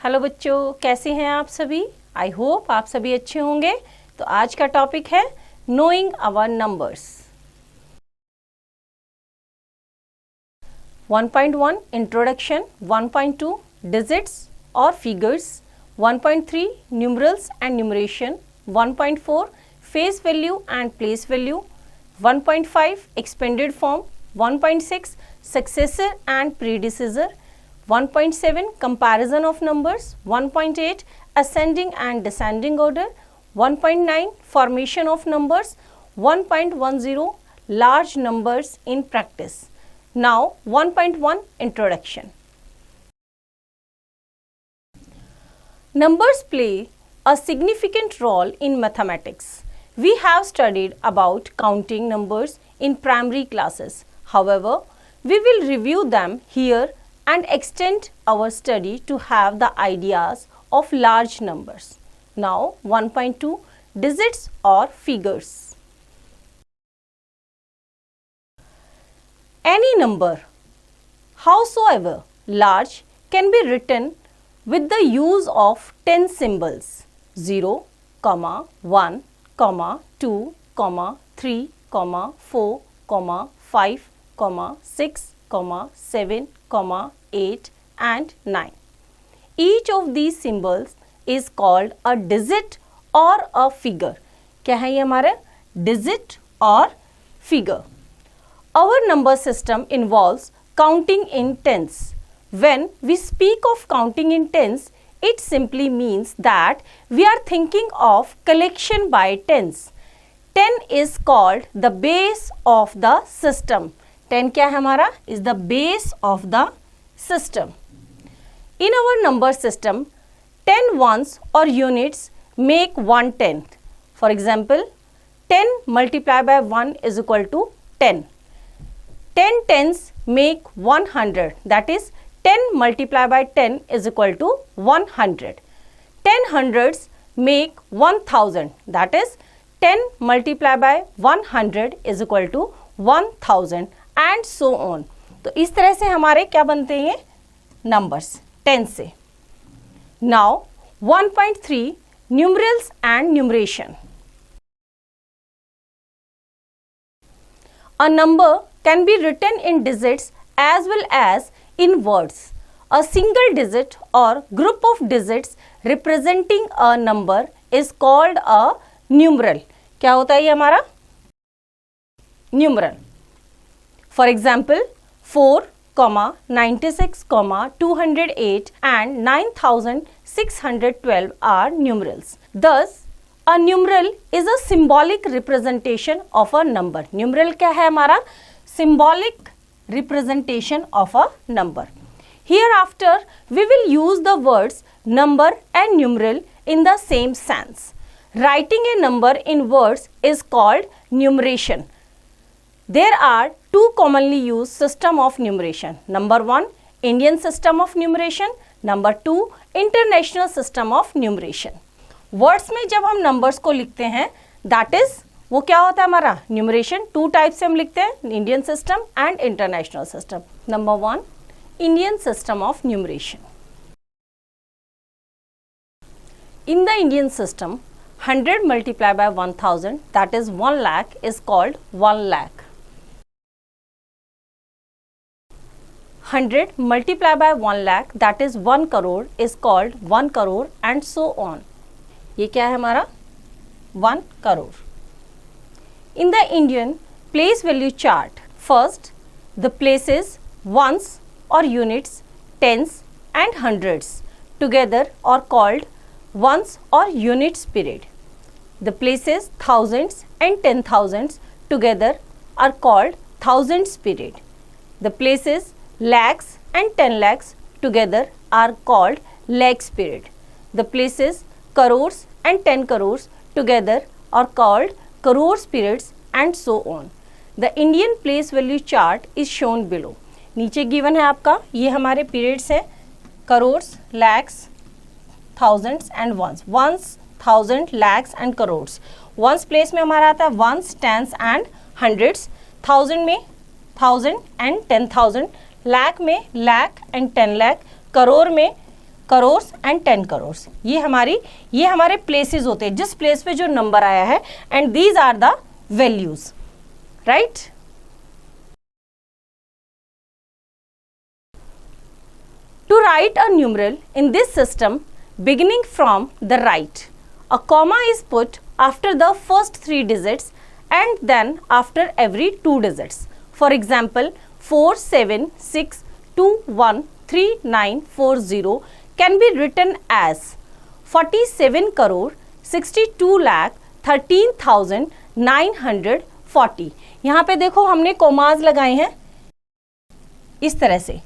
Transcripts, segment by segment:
Hello बच्चों, कैसे हैं आप सभी। आई होप आप सभी अच्छे होंगे। तो आज का टॉपिक है knowing our numbers. 1.1 introduction, 1.2 digits और figures, 1.3 numerals and numeration, 1.4 face value and place value, 1.5 expanded form, 1.6 successor and predecessor, 1.7 comparison of numbers, 1.8 ascending and descending order, 1.9 formation of numbers, 1.10 large numbers in practice. Now 1.1 introduction. Numbers play a significant role in mathematics. We have studied about counting numbers in primary classes. However, we will review them here and extend our study to have the ideas of large numbers. Now 1.2 digits or figures. Any number, howsoever large, can be written with the use of 10 symbols: 0, 1, 2, 3, 4, 5, 6, 7, 8 and 9. Each of these symbols is called a digit or a figure. क्या है ये हमारा digit और figure. Our number system involves counting in tens. When we speak of counting in tens, it simply means that we are thinking of collection by tens. 10 is called the base of the system. 10 क्या है हमारा? Is the base of the system. In our number system, 10 ones or units make 1/10. For example, 10 multiplied by 1 is equal to 10. 10 tens make 100. That is 10 multiplied by 10 is equal to 100. 10 hundreds make 1000. That is 10 multiplied by 100 is equal to 1000 and so on. तो इस तरह से हमारे क्या बनते हैं numbers 10 से. Now 1.3 numerals and numeration. A number can be written in digits as well as in words. A single digit or group of digits representing a number is called a numeral. क्या होता है ये हमारा numeral. For example, 4, 96, 208 and 9612 are numerals. Thus, a numeral is a symbolic representation of a number. Numeral क्या है हमारा? Symbolic representation of a number. Hereafter, we will use the words number and numeral in the same sense. Writing a number in words is called numeration. There are two commonly used system of numeration. Number 1, Indian system of numeration. Number 2, international system of numeration. Words में जब हम numbers को लिखते हैं, that is वो क्या होता है हमारा numeration. two types से हम लिखते हैं, Indian system and international system. Number 1, Indian system of numeration. In the Indian system, 100 multiplied by 1000, that is 1 lakh, is called 1 lakh. 100 multiplied by 1 lakh, that is 1 crore, is called 1 crore and so on. ये क्या है हमारा 1 crore. In the Indian place value chart, first the places ones or units, tens and hundreds together are called ones or units period. The places thousands and 10,000s together are called thousands period. The places lakhs and 10 lakhs together are called lakhs period. The places crores and 10 crores together are called crores periods and so on. The Indian place value chart is shown below. नीचे given है आपका, ये हमारे periods हैं crores, lakhs, thousands and ones. Ones, thousand, lakhs and crores. Ones place में हमारा आता है ones, tens and hundreds. Thousand में thousand and 10,000. लाख में लाख एंड 10 लाख. करोड़ में करोर्स एंड 10 करोर्स। ये हमारे प्लेसेस होते हैं, जिस प्लेस पे जो नंबर आया है, and these are the values, right. To write a numeral in this system beginning from the right, a comma is put after the first 3 digits and then after every 2 digits. For example, 4762133940 can be written as 47 crore 62 lakh 13,940. यहाँ पे देखो हमने commas लगाए हैं इस तरह से,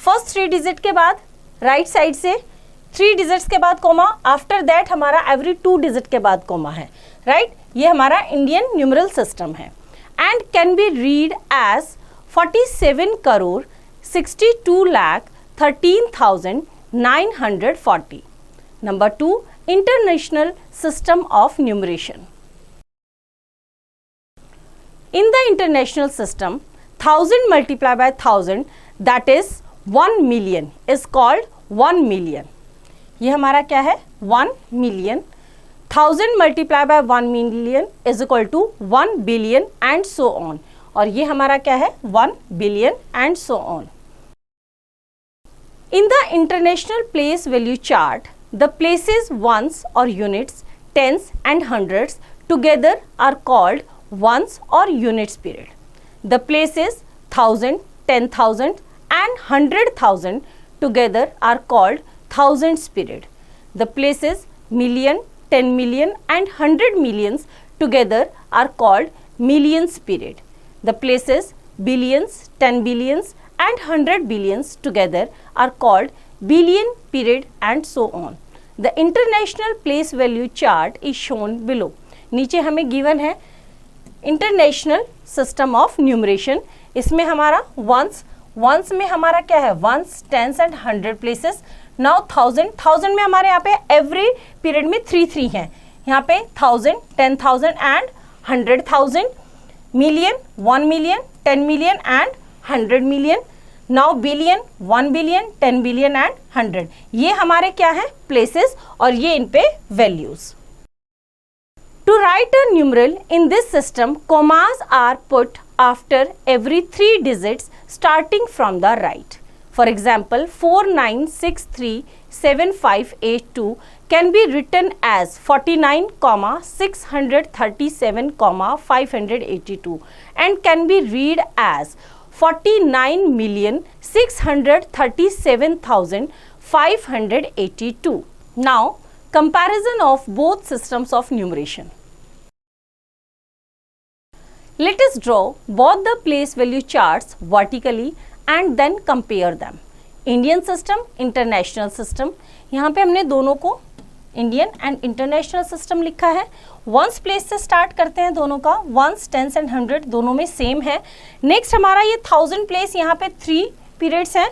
first 3 digit के बाद राइट साइड से 3 डिजिट्स के बाद कोमा, आफ्टर दैट हमारा एवरी 2 डिजिट के बाद कोमा है, राइट। ये हमारा इंडियन न्यूमरल सिस्टम है and can be read as 47 crore 62 lakh 13,940. Number 2, international system of numeration. In the international system, 1000 multiplied by 1000, that is 1 million, is called 1 million. ये हमारा क्या है? 1 million. 1000 multiplied by 1 million is equal to 1 billion and so on. और ये हमारा क्या है? 1 billion and so on. In the international place value chart, the places ones or units, tens and hundreds together are called ones or units period. The places 1000, 10,000 and 100,000 together are called thousands period. The places million, 10 million and 100 millions together are called millions period. The places billions, 10 billions and 100 billions together are called billion period and so on. The international place value chart is shown below. नीचे हमें given है international system of numeration. इसमें हमारा once में हमारा क्या है? Ones, tens and 100 places. Now 1000 में हमारे यहाँ पे एवरी पीरियड में 3 हैं. यहाँ पे 1000, 10,000 and 100,000. Million, 1 million, 10 million and 100 million. Now billion, 1 billion, 10 billion and 100. ये हमारे क्या है? प्लेसेस, और ये इन पे values. To write a numeral in this system, commas are put after every 3 digits starting from the right. For example, 49637582 can be written as 49,637,582 and can be read as 49,637,582. Now, comparison of both systems of numeration. Let us draw both the place value charts vertically and then compare them. Indian system, international system. यहाँ पे हमने दोनों को Indian and international system लिखा है. Ones place से start करते हैं दोनों का. वंस, टेंस एंड 100 दोनों में सेम है. नेक्स्ट हमारा ये 1000 प्लेस, यहाँ पे 3 पीरियड्स हैं,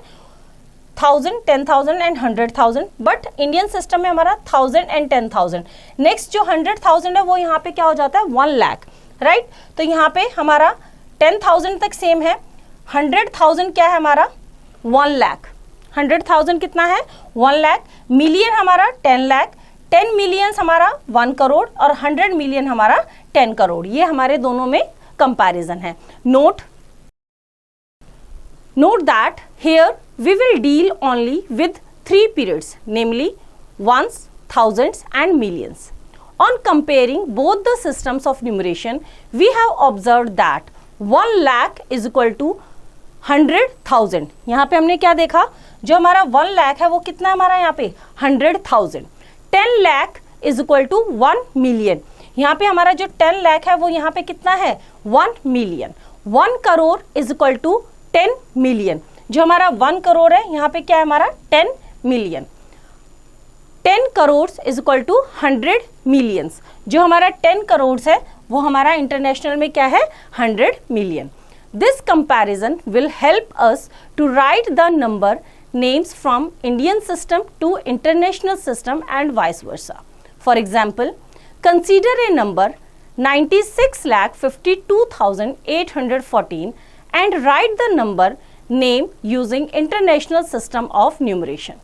1000, 10,000 एंड 100,000. बट इंडियन सिस्टम में हमारा 1000 एंड 10,000. नेक्स्ट जो 100,000 है वो यहाँ पे क्या हो जाता है? 1 लाख, राइट. तो यहाँ पे हमारा 10,000 तक सेम है. 100,000 क्या है हमारा? 1 लाख. 100,000 कितना है? 1 लाख. मिलियन हमारा 10 लाख. 10 मिलियन हमारा 1 करोड़ और 100 मिलियन हमारा 10 करोड़. ये हमारे दोनों में कंपैरिजन है. Note that here we will deal only with 3 periods, namely ones, thousands and millions. On comparing both the systems of numeration, we have observed that 1 lakh is equal to 100,000. यहाँ पे हमने क्या देखा? जो हमारा 1 लाख है वो कितना हमारा यहाँ पे? 100,000. 10 lakh is equal to 1 million. यहाँ पे हमारा जो 10 लाख है वो यहाँ पे कितना है? 1 million. 1 crore is equal to 10 million. जो हमारा 1 करोड़ है यहाँ पे क्या है हमारा? 10 million. 10 crore is equal to 100 millions. जो हमारा 10 करोड़ है वो हमारा इंटरनेशनल में क्या है? 100 million. This comparison will help us to write the number names from Indian system to international system and vice versa. For example, consider a number 96,52,814 and write the number name using international system of numeration.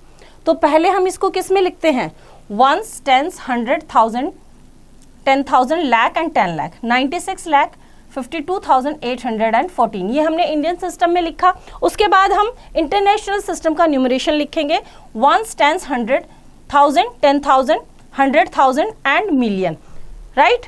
तो पहले हम इसको किस में लिखते हैं, ones, tens, 100,000, 10,000, lakh and 10 lakh, 96 lakh 52,814, ये हमने इंडियन सिस्टम में लिखा। उसके बाद हम इंटरनेशनल सिस्टम का न्यूमरेशन लिखेंगे, ones, tens, 100,000, 10,000, 100,000 and million, right.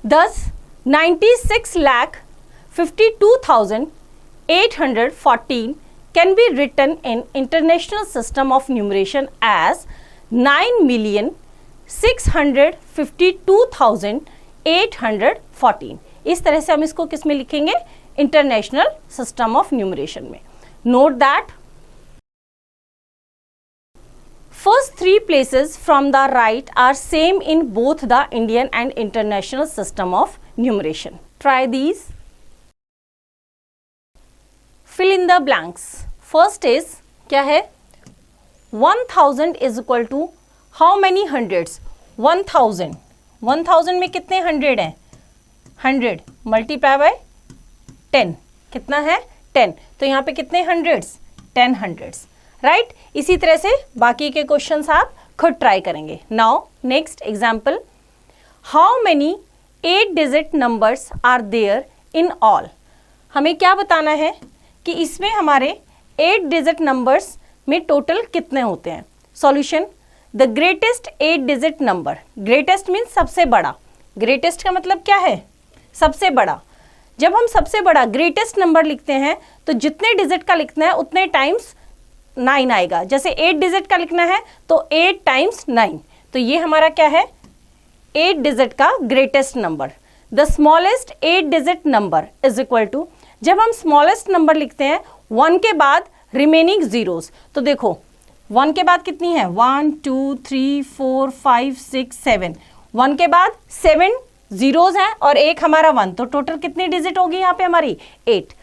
Thus 96,52,814 can be written in International System of Numeration as 9,652,814। इस तरह से हम इसको किस में लिखेंगे, इंटरनेशनल सिस्टम ऑफ न्यूमरेशन में। Note that first three places from the right are same in both the Indian and international system of numeration. Try these. Fill in the blanks. First is क्या है, 1000 is equal to how many hundreds, 1000, 1000 में कितने 100 हैं, 100 multiply by 10, कितना है 10, तो यहाँ पे कितने हंड्रेड्स, 10 हंड्रेड्स, राइट। इसी तरह से बाकी के क्वेश्चंस आप खुद ट्राई करेंगे। Now next example, how many 8 digit numbers are there in all. हमें क्या बताना है कि इसमें हमारे 8 डिजिट नंबर्स में टोटल कितने होते हैं। Solution, the greatest 8 digit number, greatest means सबसे बड़ा, ग्रेटेस्ट का मतलब क्या है, सबसे बड़ा। जब हम सबसे बड़ा ग्रेटेस्ट नंबर लिखते हैं तो जितने डिजिट का लिखना है उतने टाइम्स 9 आएगा। जैसे 8 डिजिट का लिखना है तो 8 टाइम्स 9, तो ये हमारा क्या है, 8 डिजिट का greatest number. The smallest 8 digit number is equal to, जब हम स्मॉलेस्ट नंबर लिखते हैं 1 के बाद रिमेनिंग जीरोस, तो देखो 1 के बाद कितनी है, 1 2 3 4 5 6 7, 1 के बाद 7 जीरोस हैं और एक हमारा 1, तो टोटल कितनी डिजिट होगी यहाँ पे हमारी 8।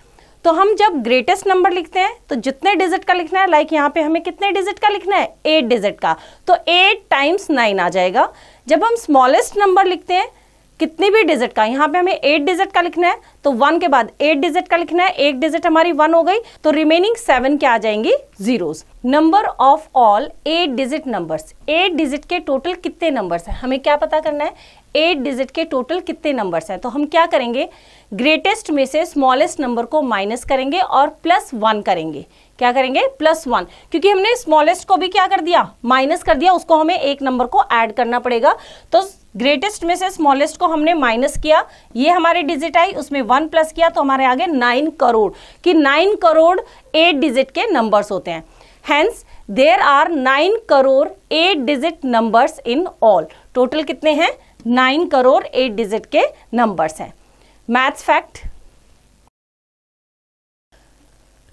तो हम जब ग्रेटेस्ट नंबर लिखते हैं तो जितने डिजिट का लिखना है, लाइक यहाँ पे हमें कितने डिजिट का लिखना है, 8 डिजिट का, तो 8 टाइम्स 9 आ जाएगा। जब हम स्मॉलेस्ट नंबर लिखते हैं कितनी भी डिजिट का, यहाँ पे हमें 8 डिजिट का लिखना है, तो 1 के बाद 8 डिजिट का लिखना है, एक डिजिट हमारी 1 हो गई, तो रिमेनिंग 7 क्या आ जाएंगी, zeros. Number of all 8 digit numbers, 8 digit के टोटल कितने नंबर्स हैं, हमें क्या पता करना है, 8 डिजिट के टोटल कितने नंबर्स हैं। तो हम क्या करेंगे, ग्रेटेस्ट में से स्मॉलेस्ट नंबर को माइनस करेंगे और +1 करेंगे। क्या करेंगे, +1, क्योंकि हमने स्मॉलेस्ट को भी क्या कर दिया, माइनस कर दिया, उसको हमें एक नंबर को ऐड करना पड़ेगा। तो ग्रेटेस्ट में से स्मॉलेस्ट को हमने माइनस किया, ये हमारे डिजिट आई, उसमें 1 प्लस किया, तो हमारे आगे 9 करोड़, कि 9 करोड़ 8 डिजिट के नंबर्स होते हैं। Hence there are 9 crore 8 digit numbers in all. Total कितने हैं, 9 करोड़ 8 डिजिट के नंबर्स हैं। Maths fact,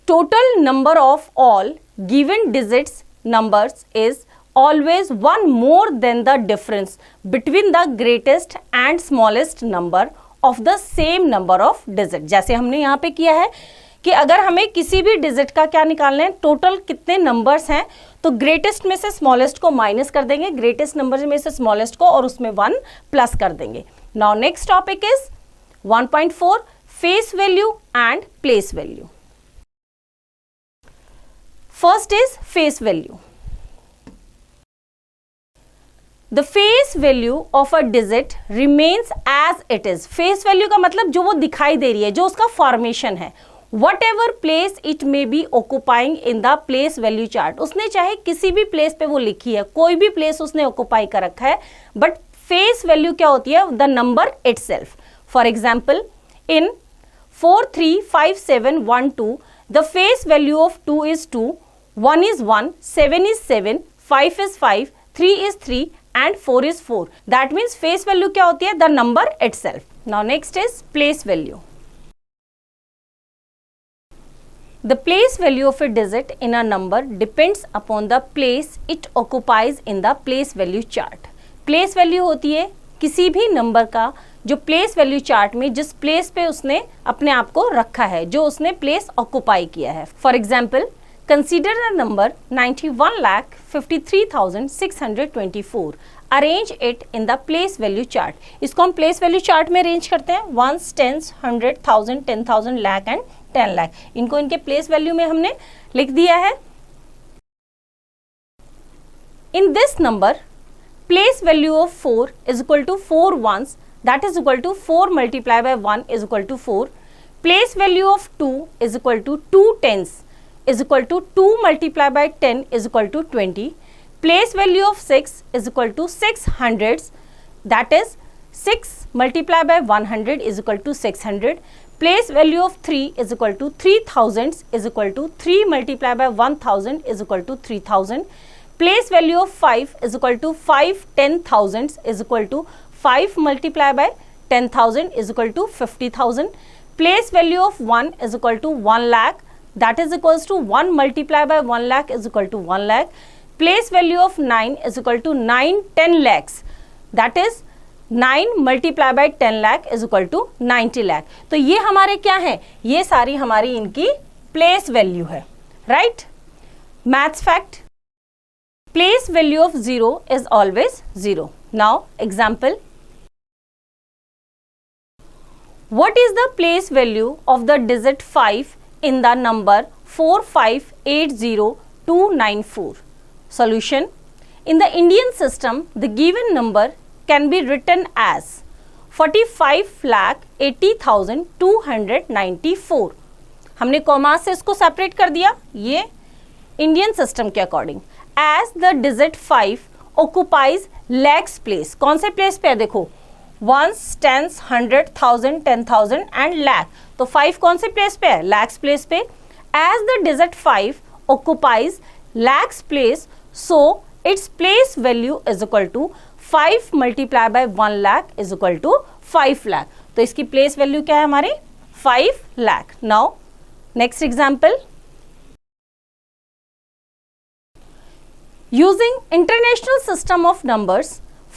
total number of all given digits numbers is always one more than the difference between the greatest and smallest number of the same number of digit। जैसे हमने यहाँ पे किया है कि अगर हमें किसी भी डिजिट का क्या निकालना है, टोटल कितने नंबर्स हैं, तो ग्रेटेस्ट में से स्मॉलेस्ट को माइनस कर देंगे, ग्रेटेस्ट नंबर में से स्मॉलेस्ट को, और उसमें 1 प्लस कर देंगे। Now next topic is 1.4 face value and place value. First is face value. The face value of a digit remains as it is। face value का मतलब जो वो दिखाई दे रही है, जो उसका फॉर्मेशन है। Whatever place it may be occupying in the place value chart। उसने चाहे किसी भी प्लेस पे वो लिखी है, कोई भी प्लेस उसने ऑक्यूपाई कर रखा है, बट फेस वैल्यू क्या होती है, the number itself. For example in 4 3 5 7 1 2 the face value of 2 is 2, 1 is 1, 7 is 7, 5 is 5, 3 is 3 and 4 is 4। That means face value क्या होती है, the number itself। Now next is place value। The place value of a digit in a number depends upon the place it occupies in the place value chart। place value होती है किसी भी number का जो place value chart में जिस place पे उसने अपने आप को रखा है, जो उसने place occupy किया है। For example, consider the number 91,53,624। Arrange it in the place value chart। इसको हम place value chart में अरेंज करते हैं, 1s, 10s, 100, 1000, 10,000, lakh and 10 lakh. इनको इनके प्लेस वैल्यू में हमने लिख दिया है। In this number place value of 4 is equal to 4 ones, that is equal to 4 multiplied by 1 is equal to 4. Place value of 2 is equal to 2 tens is equal to 2 multiplied by 10 is equal to 20. Place value of 6 is equal to 6 hundreds, that is 6 multiplied by 100 is equal to 600. Place value of 3 is equal to 3 thousands is equal to 3 multiplied by 1000 is equal to 3000. Place value of 5 is equal to 5 10,000s is equal to 5 multiplied by 10,000 is equal to 50,000. Place value of 1 is equal to 1 lakh, that is equals to 1 multiplied by 1 lakh is equal to 1 lakh. Place value of 9 is equal to 9 10 lakhs, that is 9 multiplied by 10 lakh is equal to 90 lakh. तो ये हमारे क्या है, ये सारी हमारी इनकी place value है, right. Maths fact, place value of 0 is always 0. Now example, what is the place value of the digit 5 in the number 4580294? Solution, in the Indian system the given number can be written as 45,80,294. हमने comma से इसको separate कर दिया, ये Indian system के according. As the digit 5 occupies lakhs place, कौन से place पे है देखो, ones, tens, 100, 1000, 10,000 एंड lakh. तो 5 कौन से प्लेस पे है, lakhs प्लेस पे. As the digit 5 occupies lakhs place, so its place value is equal to 5 multiplied by 1 lakh is equal to 5 lakh. तो इसकी प्लेस वैल्यू क्या है हमारी, 5 lakh. Now next example, using international system of numbers,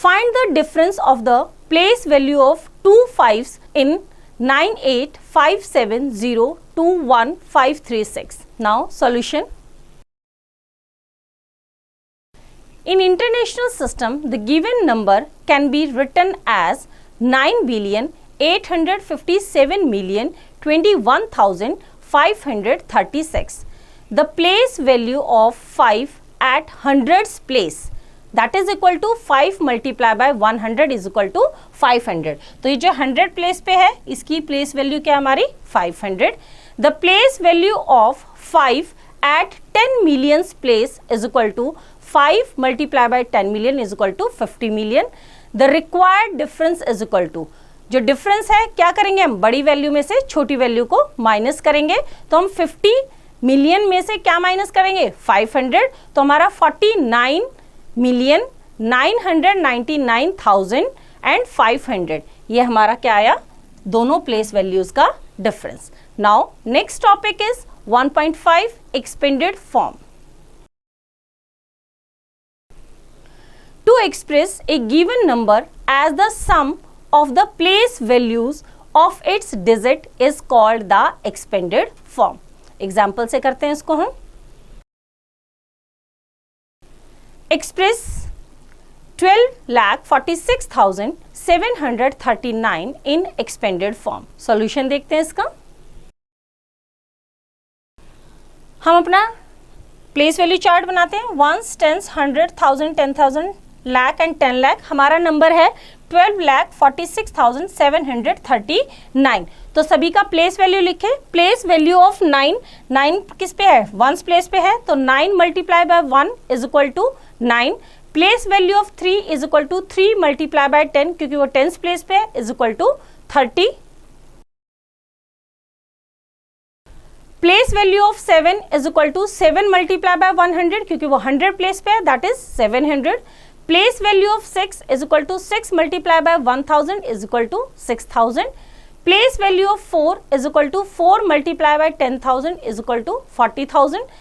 find the difference of the place value of 2 5s in 9857021536. Now solution, in international system the given number can be written as 9,857,021,536. The place value of 5 at hundreds place, that is equal to 5 multiplied by 100 is equal to 500. तो ये जो 100 place पे है इसकी place value क्या हमारी 500. The place value of 5 at 10 millions place is equal to 5 multiplied by 10 million is equal to 50 million. The required difference is equal to, जो difference है क्या करेंगे हम, बड़ी वैल्यू में से छोटी वैल्यू को माइनस करेंगे. तो हम 50 मिलियन में से क्या माइनस करेंगे, 500. तो हमारा 49,999,500 ये हमारा क्या आया, दोनों प्लेस वैल्यूज का difference. Now next topic is 1.5 expanded form. To express a given number as the sum of the place values of its digit is called the expanded form. Example से करते हैं इसको हम. Express 12,46,739 in expanded form. Solution देखते हैं इसका. हम अपना प्लेस वैल्यू चार्ट बनाते हैं. Ones, tens, 100, 1000, 10,000, lakh and 10 lakh. हमारा नंबर है 12,46,739. तो सभी का प्लेस वैल्यू लिखे. प्लेस वैल्यू ऑफ 9 किस पे है, वंस प्लेस पे है. तो 9 multiply by 1 is equal to 9. Place value of 3 is equal to 3 multiply by 10 क्योंकि वो टेंस प्लेस पे है is equal to 30. Place value of 7 is equal to 7 multiply by 100 क्योंकि वो 100 प्लेस पे है, that is 700. Place value of 6 is equal to 6 multiplied by 1000 is equal to 6000. Place value of 4 is equal to 4 multiplied by 10,000 is equal to 40,000.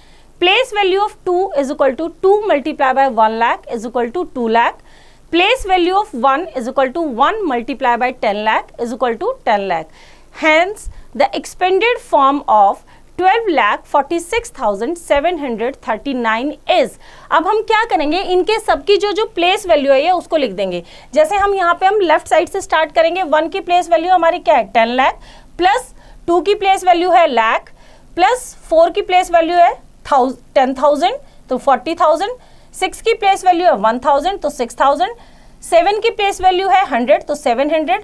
Place value of 2 is equal to 2 multiplied by 1 lakh is equal to 2 lakh. Place value of 1 is equal to 1 multiplied by 10 lakh is equal to 10 lakh. Hence, the expended form of 12,46,739 is. अब हम क्या करेंगे, इनके सबकी जो place value है उसको लिख देंगे. जैसे हम यहाँ पे हम लेफ्ट साइड से स्टार्ट करेंगे. 1 की प्लेस वैल्यू हमारी क्या है 10 लाख प्लस 2 की प्लेस वैल्यू है लाख, प्लस 4 की प्लेस वैल्यू है 10,000 तो 40,000, 6 की प्लेस वैल्यू है 1,000 तो 6,000, 7 की प्लेस वैल्यू है 100 तो 700,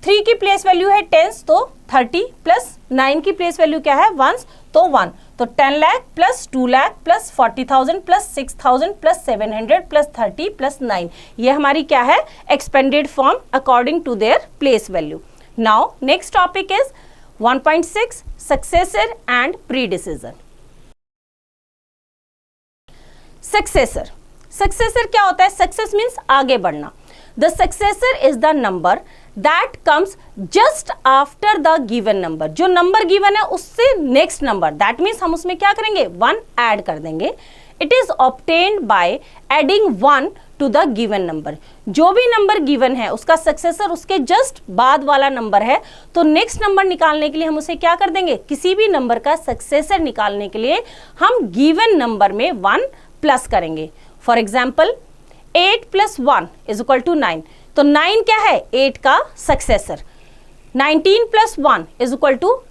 3 की प्लेस वैल्यू है 10 तो 30, प्लस 9 की प्लेस वैल्यू क्या है 1 तो 1, तो 10 lakh plus 2 lakh plus 40,000 plus 6,000 plus 700 plus 30 plus 9, ये हमारी क्या है expanded form according to their place value. Now next topic is 1.6 successor and predecessor. Successor, successor क्या होता है? सक्सेस मीन्स आगे बढ़ना। The successor is the number that comes just after the given number, जो नंबर गिवन है उससे next number, that means हम उसमें क्या करेंगे 1 ऐड कर देंगे। It is obtained by adding 1 to the given number, जो भी नंबर गिवन है उसका सक्सेसर उसके जस्ट बाद वाला नंबर है, तो नेक्स्ट नंबर निकालने के लिए हम उसे क्या कर देंगे, किसी भी नंबर का सक्सेसर निकालने के लिए हम गिवन नंबर में 1 प्लस करेंगे। फॉर एग्जाम्पल 8 + 1 = 9, तो 9 क्या है 8 का सक्सेसर। 19 + 1 =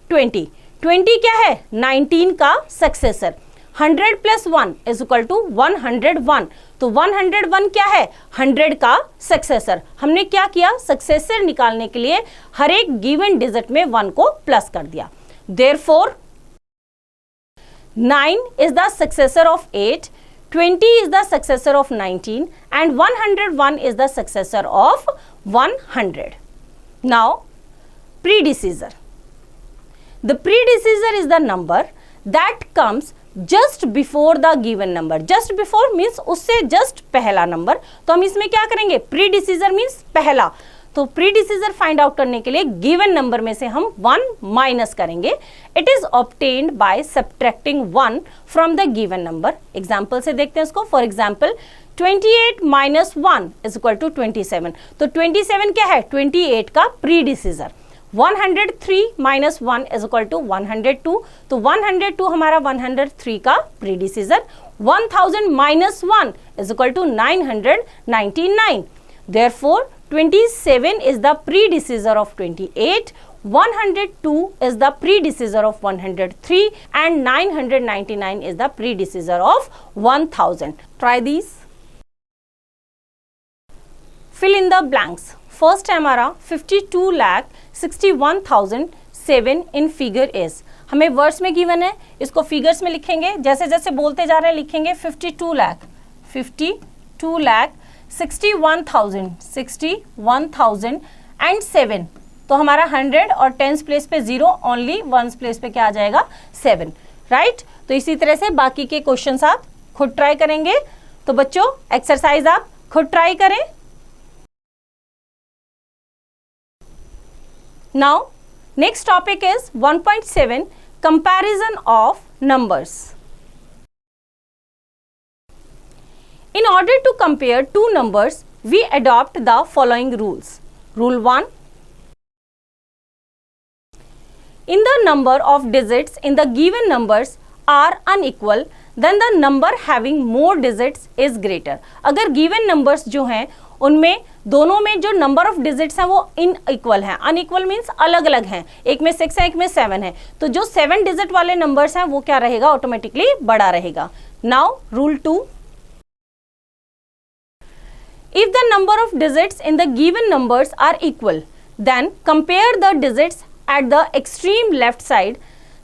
20, 20 क्या है 19 का सक्सेसर। 100 + 1 = 101, तो 101 क्या है 100 का सक्सेसर। हमने क्या किया, सक्सेसर निकालने के लिए हर एक गिवन डिजिट में 1 को प्लस कर दिया। Therefore 9 is the successor of 8, 20 is the successor of 19 and 101 is the successor of 100. Now, predecessor. The predecessor is the number that comes just before the given number. Just before means उससे just पहला number, तो हम इसमें क्या करेंगे predecessor means पहला, तो प्रीडिसीजर find out करने के लिए गिवन नंबर में से हम 1 माइनस करेंगे। It is obtained by subtracting 1 from the given number. Example से देखते हैं इसको। फॉर एग्जाम्पल 28 - 1 = 27, तो 27 क्या है 28 का प्रीडिसीजर। 103 - 1 = 102, तो 102 हमारा 103 का प्रीडिसीजर। 1000 - 1 = 999, therefore 27 is the predecessor of 28, 102 is the predecessor of 103 and 999 is the predecessor of 1000. Try these. Fill in the blanks. First है हमारा 52,61,007 in figure is. हमें वर्ड्स में गिवन है, इसको फिगर्स में लिखेंगे, जैसे जैसे बोलते जा रहे हैं लिखेंगे 52 लाख 61,000 एंड 7, तो हमारा 100 और 10 प्लेस पे 0, ओनली 1 प्लेस पे क्या आ जाएगा 7, राइट। तो इसी तरह से बाकी के क्वेश्चंस आप खुद ट्राई करेंगे। तो बच्चों एक्सरसाइज आप खुद ट्राई करें। Now next topic is 1.7 comparison of numbers. In order to compare two numbers, we adopt the following rules. Rule 1. In the number of digits in the given numbers are unequal, then the number having more digits is greater. अगर given numbers जो हैं उनमें दोनों में जो number of digits हैं वो inequal हैं। unequal means अलग अलग हैं, एक में 6 है एक में 7 है, तो जो 7 digit वाले numbers हैं वो क्या रहेगा ऑटोमेटिकली बड़ा रहेगा। Now rule 2. If the number of digits in the given numbers are equal, then compare the digits at the extreme left side.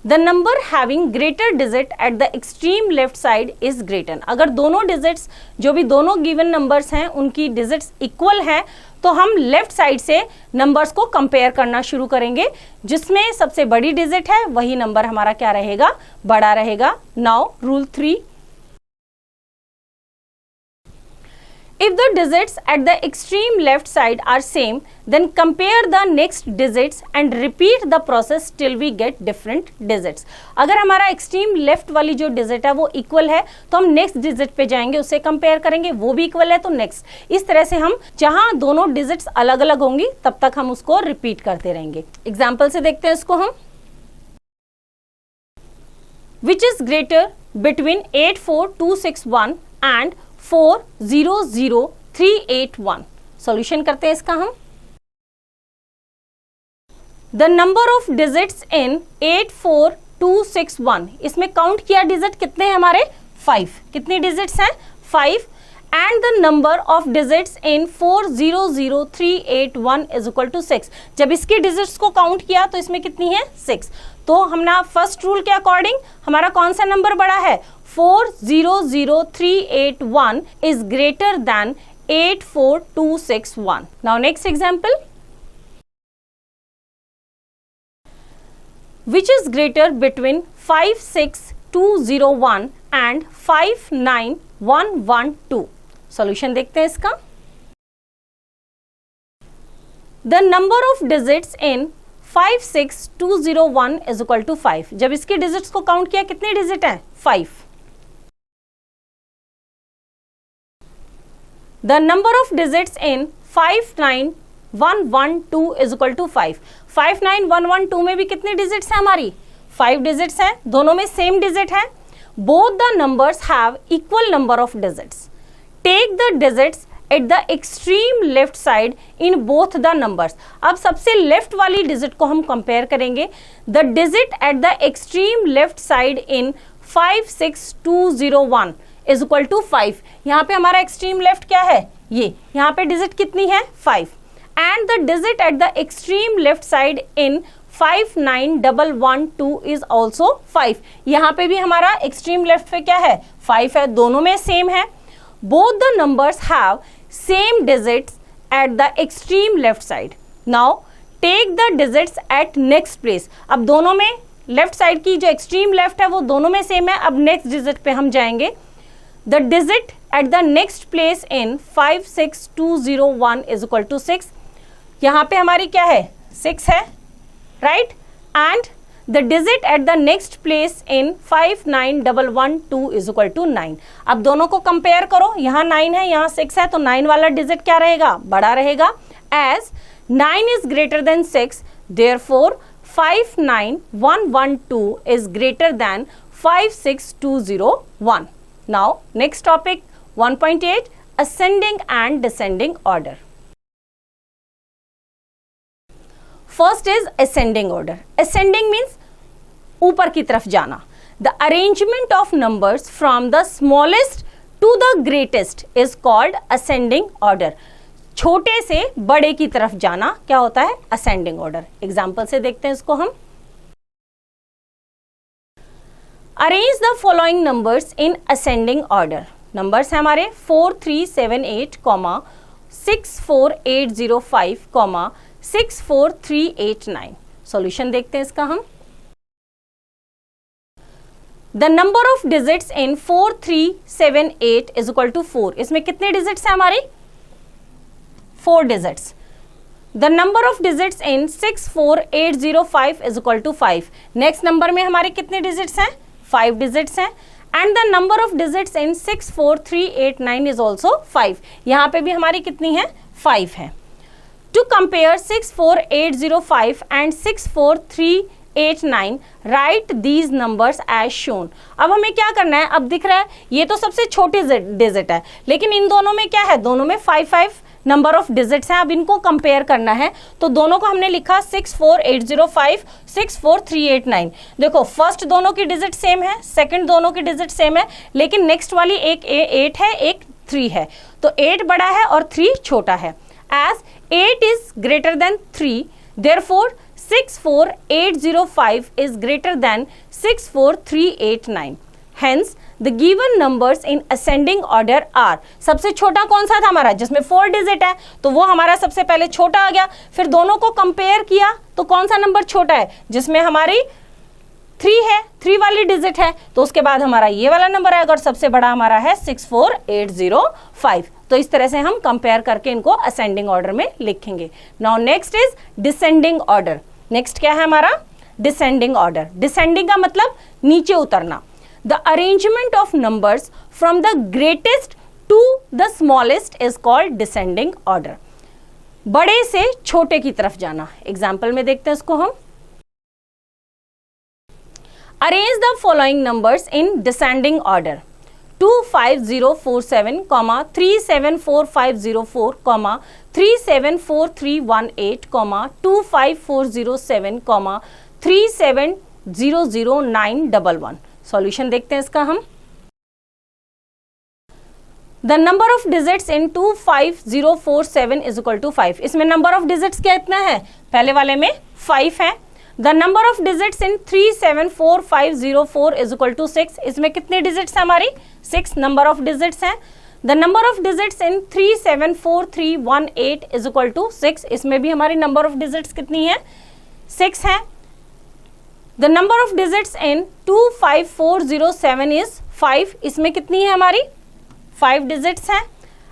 The number having greater digit at the extreme left side is greater. अगर दोनों digits जो भी दोनों given numbers हैं उनकी digits equal हैं, तो हम लेफ्ट साइड से नंबर्स को कंपेयर करना शुरू करेंगे, जिसमें सबसे बड़ी डिजिट है वही नंबर हमारा क्या रहेगा बड़ा रहेगा। Now rule 3. If the digits at the extreme left side are same, then compare the next digits and repeat the process till we get different digits. अगर हमारा extreme left वाली जो digit है वो equal है, तो हम next digit पे जाएंगे, उससे compare करेंगे, वो भी equal है तो next. इस तरह से हम जहां दोनों digits अलग अलग होंगी तब तक हम उसको repeat करते रहेंगे। Example से देखते हैं इसको हम। Which is greater between 84261 and 400381? Solution करते हैं इसका हम। द नंबर ऑफ डिजिट्स इन 84261, इसमें काउंट किया डिजिट कितने हैं हमारे 5, कितनी डिजिट्स हैं 5, and the number of digits in 400381 is equal to 6, जब इसकी डिजिट्स को काउंट किया तो इसमें कितनी है 6, तो हमने फर्स्ट रूल के अकॉर्डिंग हमारा कौन सा नंबर बड़ा है 400381 is greater then 84261. Now next example, which is greater between 56201 and 59112. Solution देखते हैं इसका. The number of digits in 56201 is equal to 5. जब इसकी डिजिट्स को काउंट किया कितने डिजिट हैं 5. The number of digits in 59112 is equal to 5. 59112 में भी कितने डिजिट्स हैं हमारी 5 डिजिट्स हैं, दोनों में सेम डिजिट है. Both the numbers have equal number of digits. Take the digits at the extreme left side in both the numbers. अब सबसे लेफ्ट वाली डिजिट को हम कंपेयर करेंगे. The digit at the extreme left side in 56201 is equal to 5. यहाँ पे हमारा extreme left क्या है, ये यहाँ पे डिजिट कितनी है 5, and the digit at the extreme left side in 59112 is also 5. यहाँ पे भी हमारा एक्सट्रीम लेफ्ट पे क्या है 5 है, दोनों में सेम है. Both the numbers have same digits at the extreme left side. Now take the digits at next place. अब दोनों में लेफ्ट साइड की जो एक्सट्रीम लेफ्ट है वो दोनों में सेम है. अब नेक्स्ट डिजिट पे हम जाएंगे. The digit at the next place in 56201 is equal to 6. यहाँ पे हमारी क्या है 6 है, right, and the digit at the next place in 59112 is equal to 9. अब दोनों को कंपेयर करो, यहाँ 9 है यहाँ 6 है, तो 9 वाला डिजिट क्या रहेगा बड़ा रहेगा. As 9 is greater than 6, therefore 59112 is greater than 56201. Now next topic 1.8 ascending and descending order. First is ascending order. Ascending means ऊपर की तरफ जाना. The arrangement of numbers from the smallest to the greatest is called ascending order. छोटे से बड़े की तरफ जाना क्या होता है ascending order. एग्जाम्पल से देखते हैं इसको हम. Arrange the following numbers in ascending order. Numbers हैं हमारे 4378, 64805, 64389. सॉल्यूशन देखते हैं इसका हम. The number of digits in 4378 is equal to 4. इसमें कितने डिजिट्स हैं हमारी 4 digits. The number of digits in 64805 is equal to 5. Next number में हमारे कितने डिजिट्स हैं 5 डिजिट्स हैं. And the number of digits in 64389 is also 5. यहाँ पे भी हमारी कितनी है 5 है. To compare 64805 and 64389 write these numbers as shown. अब हमें क्या करना है, अब दिख रहा है ये तो सबसे छोटी डिजिट है, लेकिन इन दोनों में क्या है, दोनों में 5 नंबर ऑफ डिजिट्स हैं. अब इनको कंपेयर करना है, तो दोनों को हमने लिखा 64805, 64389. देखो फर्स्ट दोनों की डिजिट सेम है, सेकंड दोनों की डिजिट सेम है, लेकिन नेक्स्ट वाली एक 8 है एक 3 है, तो 8 बड़ा है और 3 छोटा है. As 8 is greater than 3, therefore 64805 is greater than 64389. Hence, the given numbers in ascending order are. सबसे छोटा कौन सा था हमारा, जिसमें 4 डिजिट है, तो वो हमारा सबसे पहले छोटा आ गया. फिर दोनों को कंपेयर किया तो कौन सा नंबर छोटा है, जिसमें हमारी 3 है, 3 वाली डिजिट है, तो उसके बाद हमारा ये वाला नंबर आएगा और सबसे बड़ा हमारा है 64805. तो इस तरह से हम कंपेयर करके इनको असेंडिंग ऑर्डर में लिखेंगे. Now next is descending order. Next क्या है हमारा डिसेंडिंग ऑर्डर. डिसेंडिंग का मतलब नीचे उतरना. The arrangement of numbers from the greatest to the smallest is called descending order. बड़े से छोटे की तरफ जाना. एग्जाम्पल में देखते हैं इसको हम. Arrange the following numbers in descending order. 25047, 3744504, 374318, 25407, 3700911। Solution देखते हैं इसका हम। The number of digits in 25047 is equal to 5। इसमें नंबर ऑफ डिजिट्स क्या इतना है, पहले वाले में 5 है। The number of digits in 3744504 is equal to 6। इसमें कितने डिजिट्स है हमारी, 6 नंबर ऑफ डिजिट्स हैं। The number of digits in 3744318 is equal to 6। इसमें भी हमारी नंबर ऑफ डिजिट्स कितनी है, 6 है। The number of digits in 25407 is 5। इसमें कितनी है हमारी, 5 डिजिट्स हैं।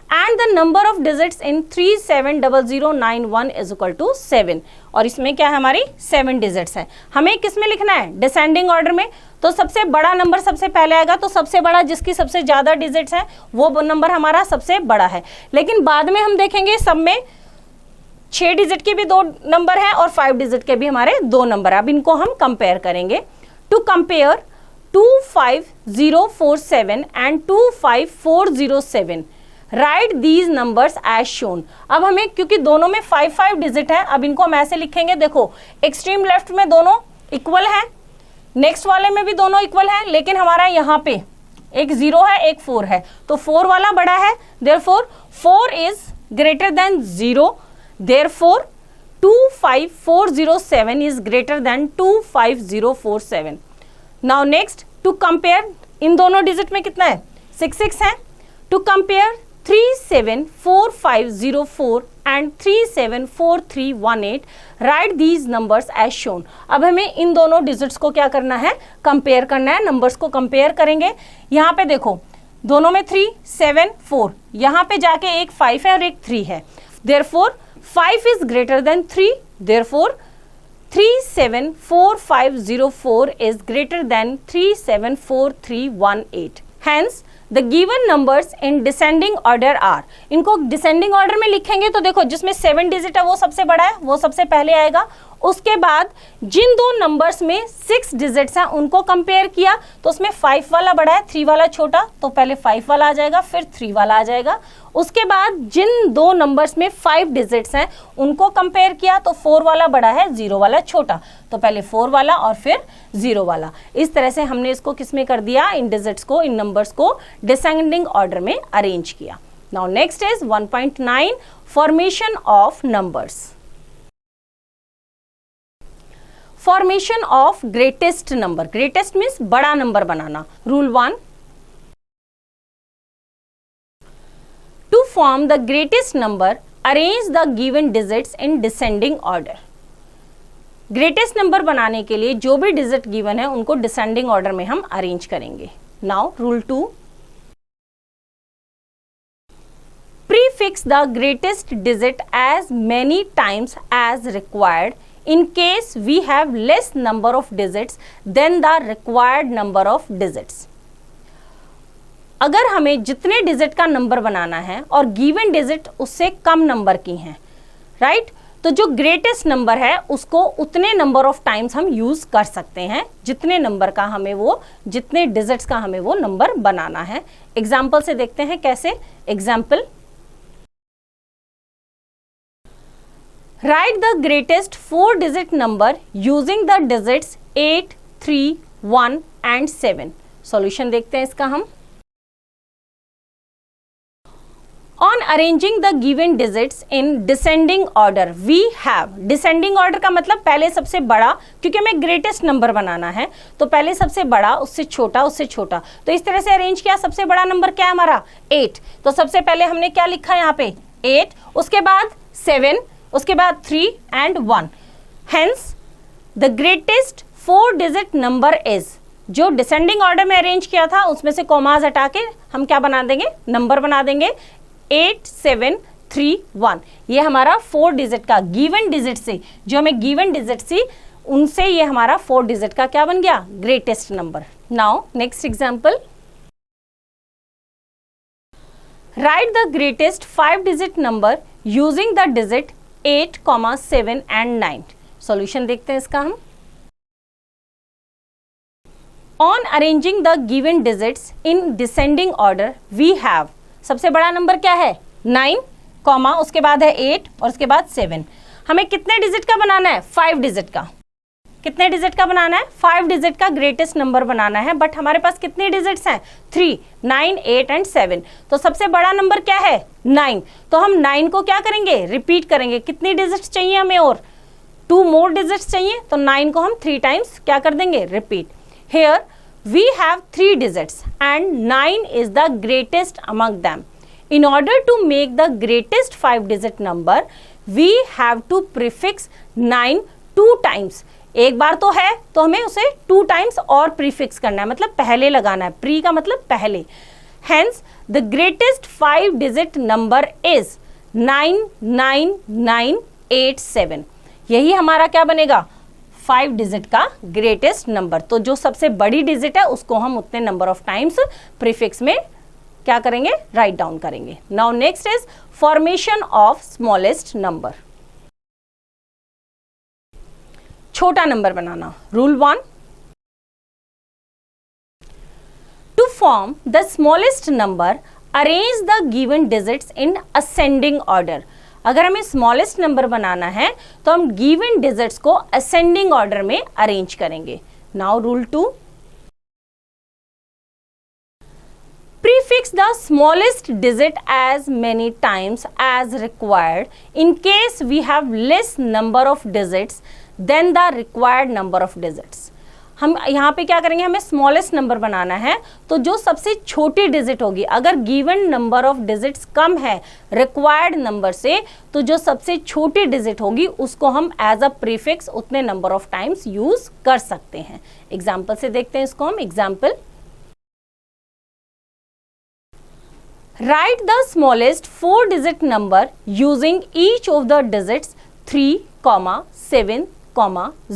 And the number of digits in 370091 is equal to 7। और इसमें क्या है हमारी, 7 डिजिट्स हैं। हमें किस में लिखना है, डिसेंडिंग ऑर्डर में। तो सबसे बड़ा नंबर सबसे पहले आएगा, तो सबसे बड़ा जिसकी सबसे ज्यादा डिजिट्स हैं वो नंबर हमारा सबसे बड़ा है। लेकिन बाद में हम देखेंगे सब में 6 डिजिट के भी 2 नंबर हैं और 5 डिजिट के भी हमारे 2 नंबर है। अब इनको हम कंपेयर करेंगे। To compare 25047 and 25407, write these numbers as shown. अब हमें क्योंकि दोनों में 5 डिजिट है, अब इनको हम ऐसे लिखेंगे, देखो एक्सट्रीम लेफ्ट में दोनों इक्वल है, नेक्स्ट वाले में भी दोनों इक्वल है, लेकिन हमारा यहाँ पे एक 0 है एक 4 है, तो 4 वाला बड़ा है, therefore 4 is greater then 0, therefore 25407 is greater than 25047. Now next to compare, इन दोनों डिजिट में कितना है, 6 है। To compare 374504 and 374318, write these numbers as shown. अब हमें इन दोनों डिजिट्स को क्या करना है, कंपेयर करना है, नंबर्स को कंपेयर करेंगे। यहाँ पे देखो दोनों में 3, 7, 4, यहाँ पे जाके एक 5 है और एक 3 है, therefore 5 is greater than 3, therefore 374504 is greater than 374318. Hence the given numbers in descending order are, इनको डिसेंडिंग ऑर्डर में लिखेंगे तो देखो जिसमें 7 डिजिट है वो सबसे बड़ा है, वो सबसे पहले आएगा। उसके बाद जिन दो नंबर्स में 6 डिजिट्स हैं उनको कंपेयर किया तो उसमें 5 वाला बड़ा है, 3 वाला छोटा, तो पहले 5 वाला आ जाएगा फिर 3 वाला आ जाएगा। उसके बाद जिन दो नंबर्स में 5 डिजिट्स हैं उनको कंपेयर किया तो 4 वाला बड़ा है, 0 वाला छोटा, तो पहले 4 वाला और फिर 0 वाला। इस तरह से हमने इसको किसमें कर दिया, इन डिजिट्स को, इन नंबर्स को डिसेंडिंग ऑर्डर में अरेंज किया। Now next is 1.9 formation of numbers. Formation of greatest number, greatest means बड़ा नंबर बनाना। Rule 1, to form the greatest number arrange the given digits in descending order. Greatest number बनाने के लिए जो भी digit given है उनको डिसेंडिंग ऑर्डर में हम अरेंज करेंगे। Now rule 2, prefix the greatest digit as many times as required in case we have less number of digits than the required number of digits. अगर हमें जितने डिजिट का number बनाना है और गिवन डिजिट उससे कम नंबर की हैं, राइट, तो जो ग्रेटेस्ट नंबर है उसको उतने नंबर ऑफ टाइम्स हम यूज कर सकते हैं जितने नंबर का हमें वो, जितने डिजिट्स का हमें वो नंबर बनाना है। एग्जाम्पल से देखते हैं कैसे। Example, write the greatest 4-digit number using the digits 8, 3, 1 and 7. Solution देखते हैं इसका हम। On arranging the given digits in descending order, we have, descending order का मतलब पहले सबसे बड़ा, क्योंकि हमें ग्रेटेस्ट नंबर बनाना है तो पहले सबसे बड़ा, उससे छोटा, उससे छोटा, तो इस तरह से अरेंज किया। सबसे बड़ा नंबर क्या है हमारा, 8, तो सबसे पहले हमने क्या लिखा यहाँ पे 8, उसके बाद 7, उसके बाद 3 and 1। Hence the greatest 4-digit number is, जो डिसेंडिंग ऑर्डर में अरेंज किया था उसमें से कॉमास हटा के हम क्या बना देंगे, नंबर बना देंगे 8, 7, 3, 1। ये हमारा 4 डिजिट का गिवन डिजिट से, जो हमें गिवन डिजिट सी उनसे ये हमारा 4 डिजिट का क्या बन गया, greatest number. Now next example, write the greatest 5-digit number using the digit 8, 7 and 9। Solution देखते हैं इसका हम। On arranging the given digits in descending order we have, सबसे बड़ा नंबर क्या है 9, कॉमा उसके बाद है 8 और उसके बाद 7। हमें कितने डिजिट का बनाना है 5 डिजिट का। कितने डिजिट का बनाना है 5 डिजिट का ग्रेटेस्ट नंबर बनाना है। बट हमारे पास कितने डिजिट्स हैं 3, 9, 8 एंड 7। तो सबसे बड़ा नंबर क्या है 9, तो हम 9 को क्या करेंगे रिपीट करेंगे। कितनी डिजिट्स चाहिए हमें और 2 मोर डिजिट्स चाहिए, तो 9 को हम 3 टाइम्स क्या कर देंगे repeat. Here we have 3 digits and 9 is the greatest among them. In order to make the greatest 5 digit number, we have to prefix 9 2 times. एक बार तो है तो हमें उसे 2 times और prefix करना है, मतलब पहले लगाना है। pre का मतलब पहले। Hence, the greatest 5 digit number is 99987. यही हमारा क्या बनेगा 5 डिजिट का ग्रेटेस्ट नंबर। तो जो सबसे बड़ी डिजिट है उसको हम उतने नंबर ऑफ टाइम्स प्रीफिक्स में क्या करेंगे राइट डाउन करेंगे। Now next is formation of smallest number. छोटा नंबर बनाना। Rule 1, to form the smallest number arrange the given digits in ascending order. अगर हमें स्मॉलेस्ट नंबर बनाना है तो हम गिवन डिजिट्स को असेंडिंग ऑर्डर में अरेंज करेंगे। Now rule 2, prefix the smallest digit as many times as required in case we have less number of digits than the required number of digits. हम यहाँ पे क्या करेंगे हमें स्मॉलेस्ट नंबर बनाना है, तो जो सबसे छोटी डिजिट होगी, अगर गिवन नंबर ऑफ डिजिट्स कम है रिक्वायर्ड नंबर से, तो जो सबसे छोटी डिजिट होगी उसको हम एज अ प्रीफिक्स उतने नंबर ऑफ टाइम्स यूज कर सकते हैं। एग्जाम्पल से देखते हैं इसको हम। Example, write the smallest 4-digit number using each of the digits 3, 7,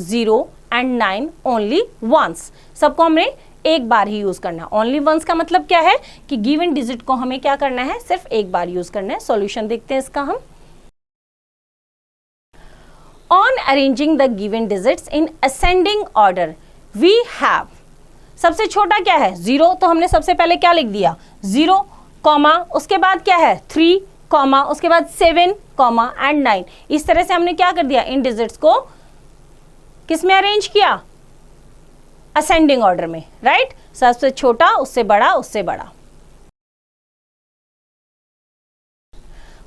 0 and 9 only once. सबको हमने एक बार ही यूज करना है। ओनली वंस का मतलब क्या है कि गिवन डिजिट को हमें क्या करना है सिर्फ एक बार यूज करना है। सॉल्यूशन देखते हैं इसका हम। On arranging the given digits in ascending order we have, सबसे छोटा क्या है 0, तो हमने सबसे पहले क्या लिख दिया 0, कॉमा उसके बाद क्या है 3, कॉमा उसके बाद 7, कॉमा एंड 9। इस तरह से हमने क्या कर दिया इन डिजिट्स को किस में अरेंज किया असेंडिंग ऑर्डर में, राइट। सबसे छोटा उससे बड़ा उससे बड़ा।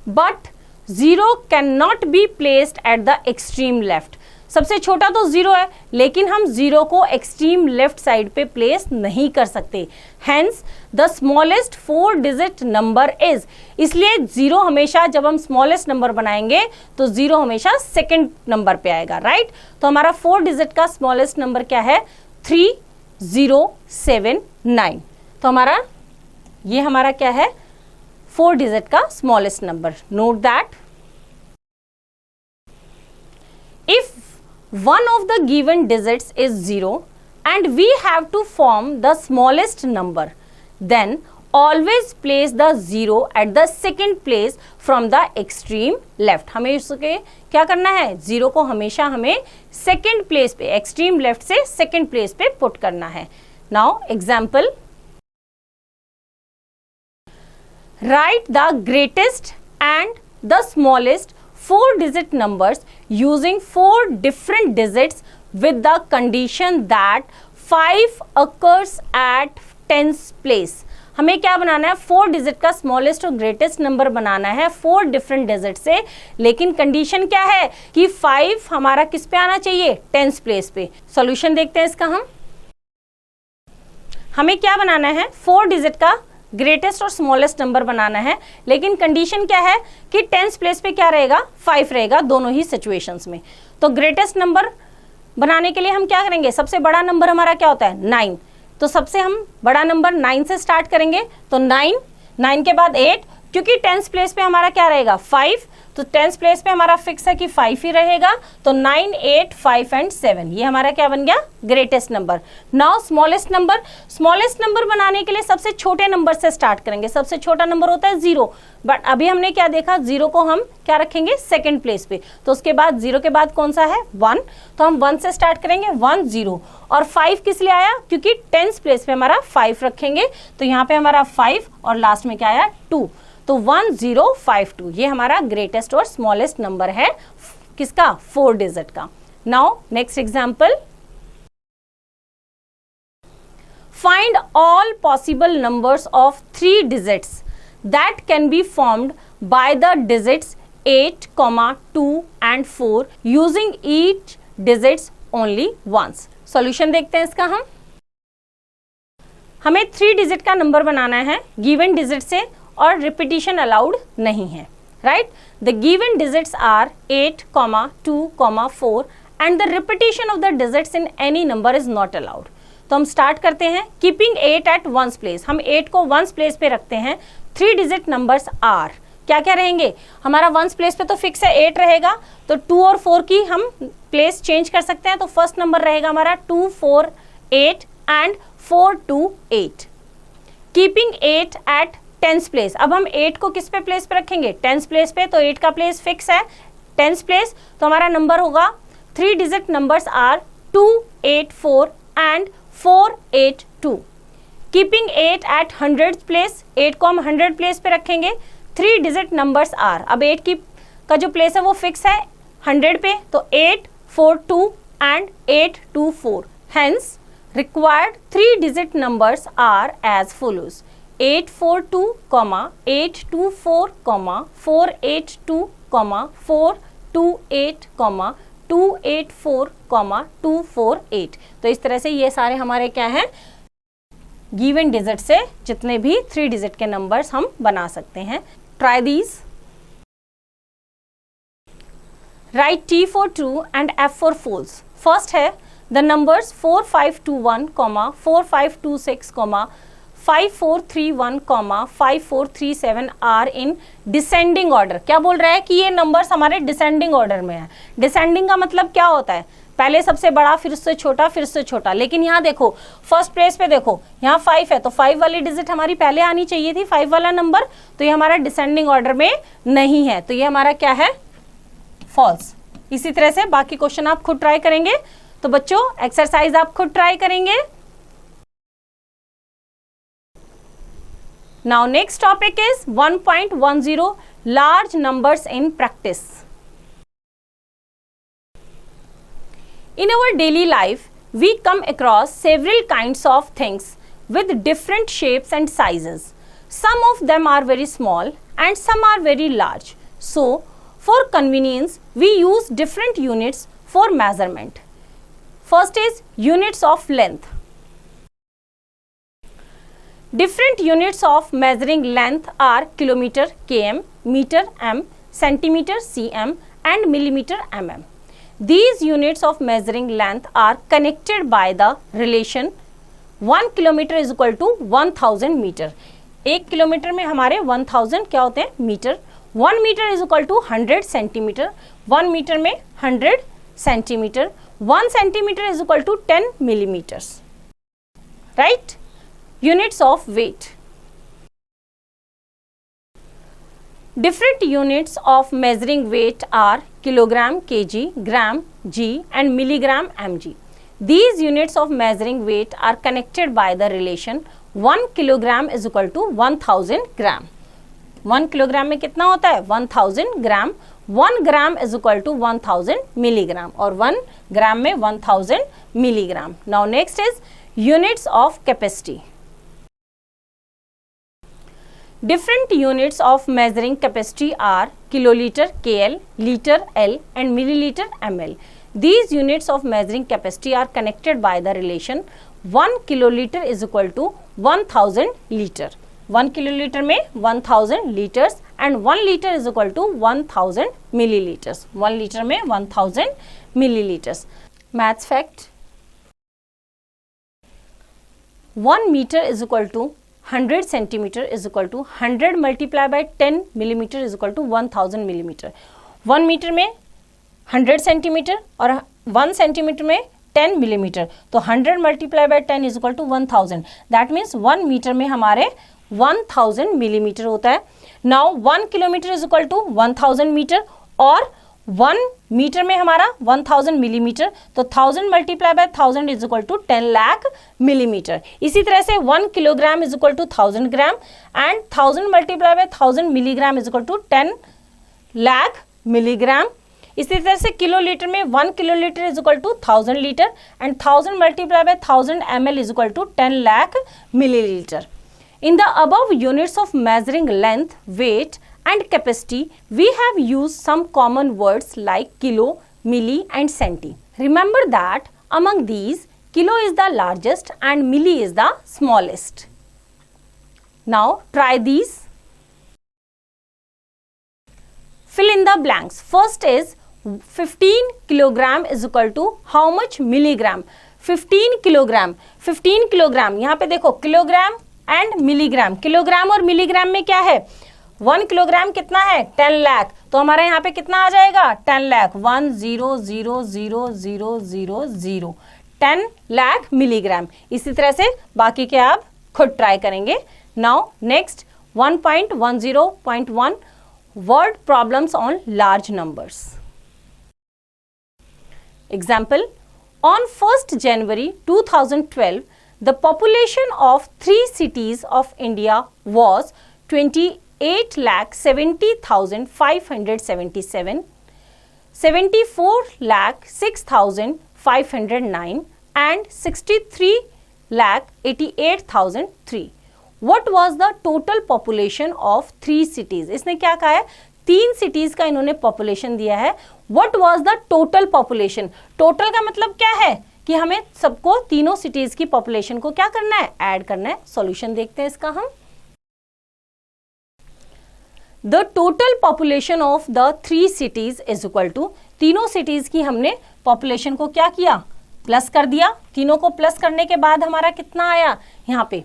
But 0 can not be placed at the extreme left. सबसे छोटा तो 0 है, लेकिन हम 0 को एक्सट्रीम लेफ्ट साइड पे प्लेस नहीं कर सकते। Hence the smallest 4 digit number is, इसलिए 0 हमेशा जब हम स्मॉलेस्ट नंबर बनाएंगे तो 0 हमेशा सेकंड नंबर पे आएगा, राइट। तो हमारा 4 डिजिट का स्मॉलेस्ट नंबर क्या है 3079। तो ये हमारा क्या है 4 डिजिट का smallest number. Note that if one of the given digits is 0 and we have to form the smallest number, then always place the 0 at the second place from the extreme left. हमें इसके क्या करना है 0 को हमेशा हमें second place पे extreme left से सेकेंड प्लेस पे पुट करना है। Now example, right the greatest and the smallest 4-digit numbers using 4 different digits with the condition that 5 occurs at 10th place. हमें क्या बनाना है 4 डिजिट का स्मॉलेस्ट और ग्रेटेस्ट नंबर बनाना है 4 डिफरेंट डिजिट से, लेकिन कंडीशन क्या है कि 5 हमारा किस पे आना चाहिए 10th प्लेस पे। सॉल्यूशन देखते हैं इसका हम। हमें क्या बनाना है 4 डिजिट का ग्रेटेस्ट और स्मॉलेस्ट नंबर बनाना है, लेकिन कंडीशन क्या है कि 10th प्लेस पे क्या रहेगा 5 रहेगा दोनों ही सिचुएशंस में। तो ग्रेटेस्ट नंबर बनाने के लिए हम क्या करेंगे, सबसे बड़ा नंबर हमारा क्या होता है 9, तो सबसे हम बड़ा नंबर 9 से स्टार्ट करेंगे। तो 9 के बाद 8, क्योंकि टेंस प्लेस पे हमारा क्या रहेगा 5, तो टेंस प्लेस पे हमारा फिक्स है कि 5 ही रहेगा, तो 9, 8, 5 एंड 7 ये हमारा क्या बन गया greatest number. Now smallest number, smallest number बनाने के लिए सबसे छोटे नंबर से स्टार्ट करेंगे। सबसे छोटा नंबर होता है 0, बट अभी हमने क्या देखा 0 को हम क्या रखेंगे सेकंड प्लेस पे, तो उसके बाद 0 के बाद कौन सा है 1, तो हम 1 से स्टार्ट करेंगे 1 0, और 5 किस लिए आया क्योंकि टेंस प्लेस पे हमारा 5 रखेंगे, तो यहाँ पे हमारा 5 और लास्ट में क्या आया 2, तो 1052 ये हमारा ग्रेटेस्ट और स्मॉलेस्ट नंबर है किसका 4 डिजिट का। Now next example, find all possible numbers of 3 digits that can be formed by the digits 8, 2 and 4 using each digits only once. Solution देखते हैं इसका। हमें 3 डिजिट का नंबर बनाना है गिवन डिजिट से, और रिपीटिशन अलाउड नहीं है, right. The given digits are 8, 2, 4 and the repetition of the digits in any number is not allowed. तो हम स्टार्ट करते हैं, कीपिंग 8 एट वंस प्लेस, हम 8 को वंस प्लेस पे रखते हैं। 3 डिजिट नंबर्स आर क्या क्या रहेंगे, हमारा वंस प्लेस पे तो फिक्स है 8 रहेगा, तो 2 और 4 की हम प्लेस चेंज कर सकते हैं, तो फर्स्ट नंबर रहेगा हमारा 2, 4, 8 and 4, 2, 8। Keeping 8 at tens place, अब हम 8 को किस पे प्लेस पे रखेंगे टेंस प्लेस पे, तो 8 का प्लेस फिक्स है टेंस प्लेस, तो हमारा नंबर होगा 3 digit numbers are 2, 8, 4 and 4, 8, 2। Keeping 8 at 100 place, 8 को हम 100 प्लेस पे रखेंगे। 3 डिजिट नंबर्स आर, अब 8 की का जो प्लेस है वो फिक्स है 100 पे, तो 8, 4, 2 and 8, 2, 4। Hence required 3 digit numbers are as follows: 842, 824, 482, 428, 284, 248। तो इस तरह से ये सारे हमारे क्या हैं गिवन डिजिट से जितने भी 3 डिजिट के नंबर्स हम बना सकते हैं। Try these. Right T for true and F for false। First है the numbers 4521, 4526, 5431, 5437 are in descending order। क्या बोल रहा है कि ये नंबर्स हमारे डिसेंडिंग ऑर्डर में है। डिसेंडिंग का मतलब क्या होता है, पहले सबसे बड़ा फिर उससे छोटा फिर उससे छोटा, लेकिन यहाँ देखो फर्स्ट प्लेस पे देखो यहाँ 5 है, तो 5 वाली डिजिट हमारी पहले आनी चाहिए थी 5 वाला नंबर, तो ये हमारा डिसेंडिंग ऑर्डर में नहीं है, तो ये हमारा क्या है फॉल्स। इसी तरह से बाकी क्वेश्चन आप खुद ट्राई करेंगे, तो बच्चों एक्सरसाइज आप खुद ट्राई करेंगे। Now next topic is 1.10 large numbers in practice. In our daily life, we come across several kinds of things with different shapes and sizes. Some of them are very small and some are very large. So, for convenience, we use different units for measurement. First is units of length. Different units of measuring length are kilometer km, meter m, centimeter cm and millimeter mm. These units of measuring length are connected by the relation 1 kilometer is equal to 1000 meter. 1 kilometre में हमारे 1000 क्या होते हैं metre. 1 metre is equal to 100 centimetre, 1 metre में 100 centimetre, 1 centimetre is equal to 10 millimetres, right. Units of weight. Different units of measuring weight are kilogram, kg, gram, g and milligram, mg. These units of measuring weight are connected by the relation 1 kilogram is equal to 1000 gram. 1 kilogram में कितना होता है 1000 ग्राम, 1 ग्राम is equal to 1000 milligram और 1 ग्राम में 1000 milligram. Now next is units of capacity. Different units of measuring capacity are kiloliter KL, liter L and milliliter ml. These units of measuring capacity are connected by the relation 1 kiloliter is equal to 1000 liter. 1 kiloliter में 1000 liters and 1 liter is equal to 1000 milliliters. 1 liter में 1000 milliliters. Maths fact. 1 meter is equal to 100 centimetre is equal to 100 multiply by 10 millimetre is equal to 1000 millimetre. 1 metre में 100 centimetre और 1 centimetre में 10 millimetre, तो 100 multiply by 10 is equal to 1000. That means 1 metre में हमारे 1000 millimetre होता है. Now 1 kilometre is equal to 1000 metre और 1 metre में हमारा 1000 मिलीमीटर, तो 1000 multiply by 1000 is equal to 10 lakh millimetre. इसी तरह से 1 kilogram is equal to 1000 gram and 1000 multiply by 1000 milligram is equal to 10 lakh milligram. इसी तरह से किलोलीटर में 1 kilolitre is equal to 1000 litre and 1000 multiply by 1000 ml is equal to 10 lakh millilitre. In the above units of measuring length, weight and capacity, we have used some common words like kilo, milli and centi. Remember that among these, kilo is the largest and milli is the smallest. Now try these. Fill in the blanks. First is 15 kilogram is equal to how much milligram? 15 kilogram. 15 kilogram. यहाँ पे देखो kilogram and milligram. Kilogram और milligram में क्या है? 1 kilogram कितना है? 10 लाख. तो हमारे यहाँ पे कितना आ जाएगा? 10 लाख. 10000000 10 लाख मिलीग्राम. इसी तरह से बाकी के आप खुद ट्राई करेंगे. Now next 1.10.1 word problems on large numbers. Example, on 1st January 2012 the population of 3 cities of India was 28,70,577, 74,06,509 and 63,88,003. What was the total population of 3 cities? इसने क्या कहा है? 3 cities का इन्होंने population दिया है. What was the total population? Total का मतलब क्या है कि हमें सबको तीनों सिटीज की पॉपुलेशन को क्या करना है? ऐड करना है. सॉल्यूशन देखते हैं इसका हम. The total population of the 3 cities is equal to, तीनों सिटीज की हमने पॉपुलेशन को क्या किया? प्लस कर दिया. तीनों को प्लस करने के बाद हमारा कितना आया? यहाँ पे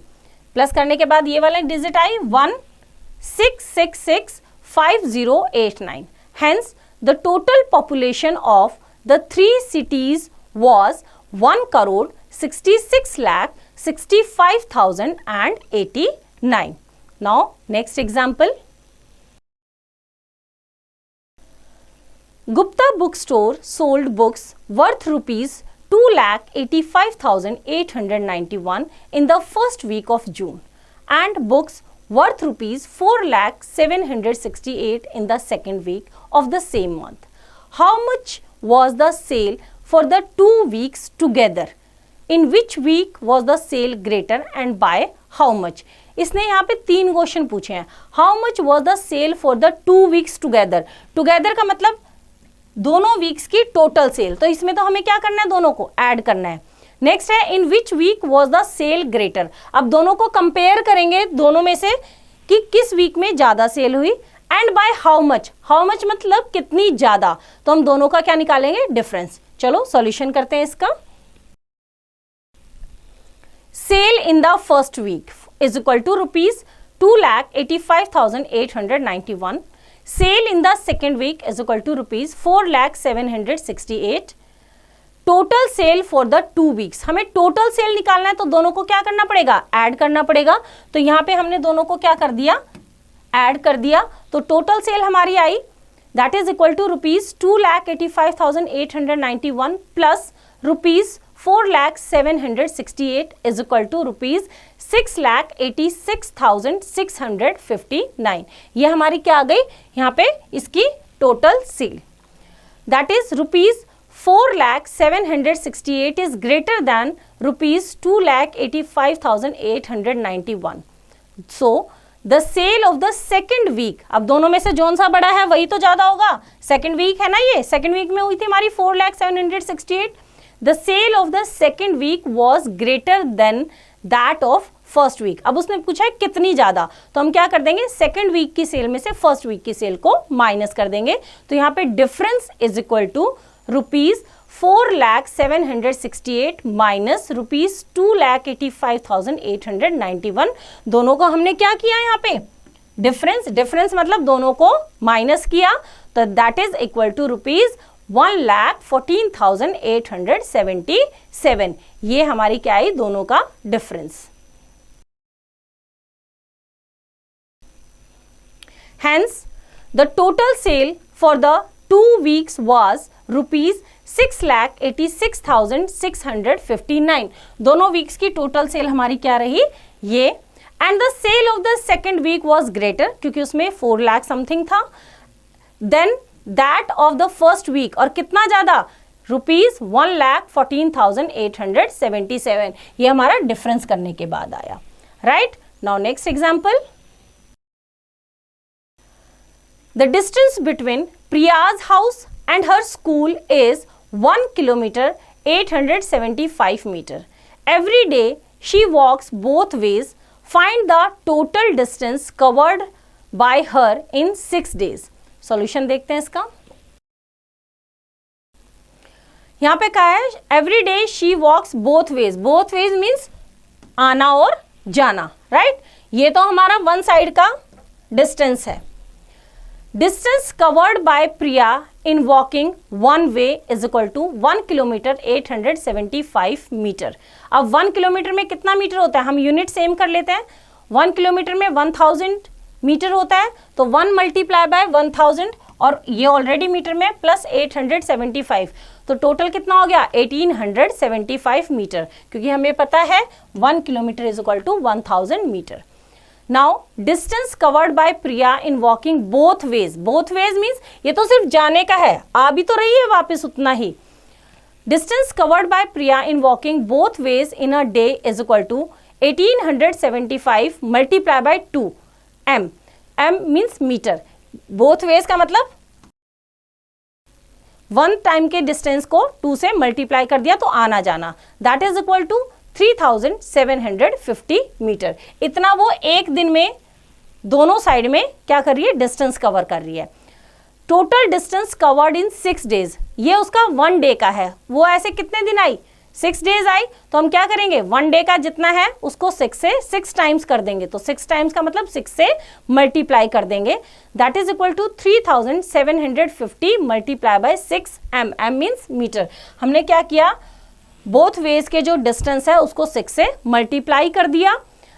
प्लस करने के बाद ये वाला digit I 16665089. Hence the total population of the 3 cities was 1,66,65,089. Now next example. Gupta bookstore sold books worth rupees 2,85,891 in the first week of June and books worth rupees 4,07,68 in the second week of the same month. How much was the sale for the 2 weeks together? In which week was the sale greater and by how much? इसने यहाँ पे 3 question पूछे हैं. How much was the sale for the 2 weeks together? Together का मतलब दोनों weeks की total sale. तो इसमें तो हमें क्या करना है? दोनों को ऐड करना है. नेक्स्ट है in which week was the sale greater. अब दोनों को कंपेयर करेंगे दोनों में से कि किस वीक में ज्यादा सेल हुई. And by how much. How much मतलब कितनी ज्यादा. तो हम दोनों का क्या निकालेंगे? डिफरेंस. चलो सॉल्यूशन करते हैं इसका. Sale in the first week is equal to rupees 2,85,891. Sale in the second week is equal to rupees 4,07,68. Total sale for the 2 weeks. हमें टोटल सेल निकालना है तो दोनों को क्या करना पड़ेगा? ऐड करना पड़ेगा. तो यहाँ पे हमने दोनों को क्या कर दिया? ऐड कर दिया. तो टोटल सेल हमारी आई that is equal to rupees 2,85,891 plus rupees 4,07,68 is equal to rupees 6,86,659. ये हमारी क्या आ गई? यहाँ पे इसकी total sale that is rupees 4,07,68 is greater than rupees 2,85,891. So the sale of the second week, अब दोनों में से जौन सा बड़ा है वही तो ज्यादा होगा. सेकेंड वीक है ना, ये सेकेंड वीक में हुई थी हमारी 4,07,68. The sale of the second week was greater than that of first week. अब उसने पूछा है कितनी ज्यादा, तो हम क्या कर देंगे? सेकेंड वीक की सेल में से फर्स्ट वीक की सेल को माइनस कर देंगे. तो यहाँ पे difference is equal to rupees 4,768 minus rupees 2,85,891, दोनों को हमने क्या किया यहाँ पे, डिफरेंस मतलब दोनों को माइनस किया, तो that is equal to rupees 1,14,877। ये हमारी क्या आई, दोनों का डिफरेंस। Hence, the total sale for the 2 weeks was rupees 6,86,659। दोनों वीक्स की टोटल सेल हमारी क्या रही, ये। And the sale of the second week was greater, क्योंकि उसमें 4 लाख समथिंग था, than that of the first week, और कितना ज्यादा, रुपीज 1,14,877। ये हमारा डिफरेंस करने के बाद आया, right. Now next example, the distance between Priya's house and her school is 1 kilometer 875 meter. Every day she walks both ways. Find the total distance covered by her in 6 days. Solution देखते हैं इसका। यहाँ पे क्या है, every day she walks both ways. Both ways means आना और जाना, right? ये तो हमारा वन साइड का डिस्टेंस है। Distance covered by Priya in walking one way is equal to 1 kilometre 875 metre. अब 1 किलोमीटर में कितना मीटर होता है, हम यूनिट सेम कर लेते हैं। 1 किलोमीटर में 1000 मीटर होता है, तो 1 मल्टीप्लाई बाय 1000, और ये ऑलरेडी मीटर में प्लस 875, तो टोटल कितना हो गया, 1875 मीटर, क्योंकि हमें पता है 1 kilometre is equal to 1000 metre. Now distance covered by Priya in walking both ways, both ways means ये तो सिर्फ जाने का है, आ भी तो रही है वापस उतना ही। Distance covered by Priya in walking both ways in a day is equal to 1875 multiply by 2 m, m means metre, both ways का मतलब वन टाइम के डिस्टेंस को 2 से मल्टीप्लाई कर दिया तो आना जाना, that is equal to 3750 metre. इतना वो एक दिन में दोनों साइड में क्या कर रही है, डिस्टेंस कवर कर रही है। Total distance covered in 6 days, ये उसका 1 डे का है, वो ऐसे कितने दिन आई, 6 डेज आई, तो हम क्या करेंगे, 1 डे का जितना है उसको 6 से 6 टाइम्स कर देंगे, तो 6 टाइम्स का मतलब 6 से मल्टीप्लाई कर देंगे, that is equal to 3750 multiply by 6 m, m means metre. हमने क्या किया, बोथ वेज के जो डिस्टेंस है उसको 6 से मल्टीप्लाई कर दिया,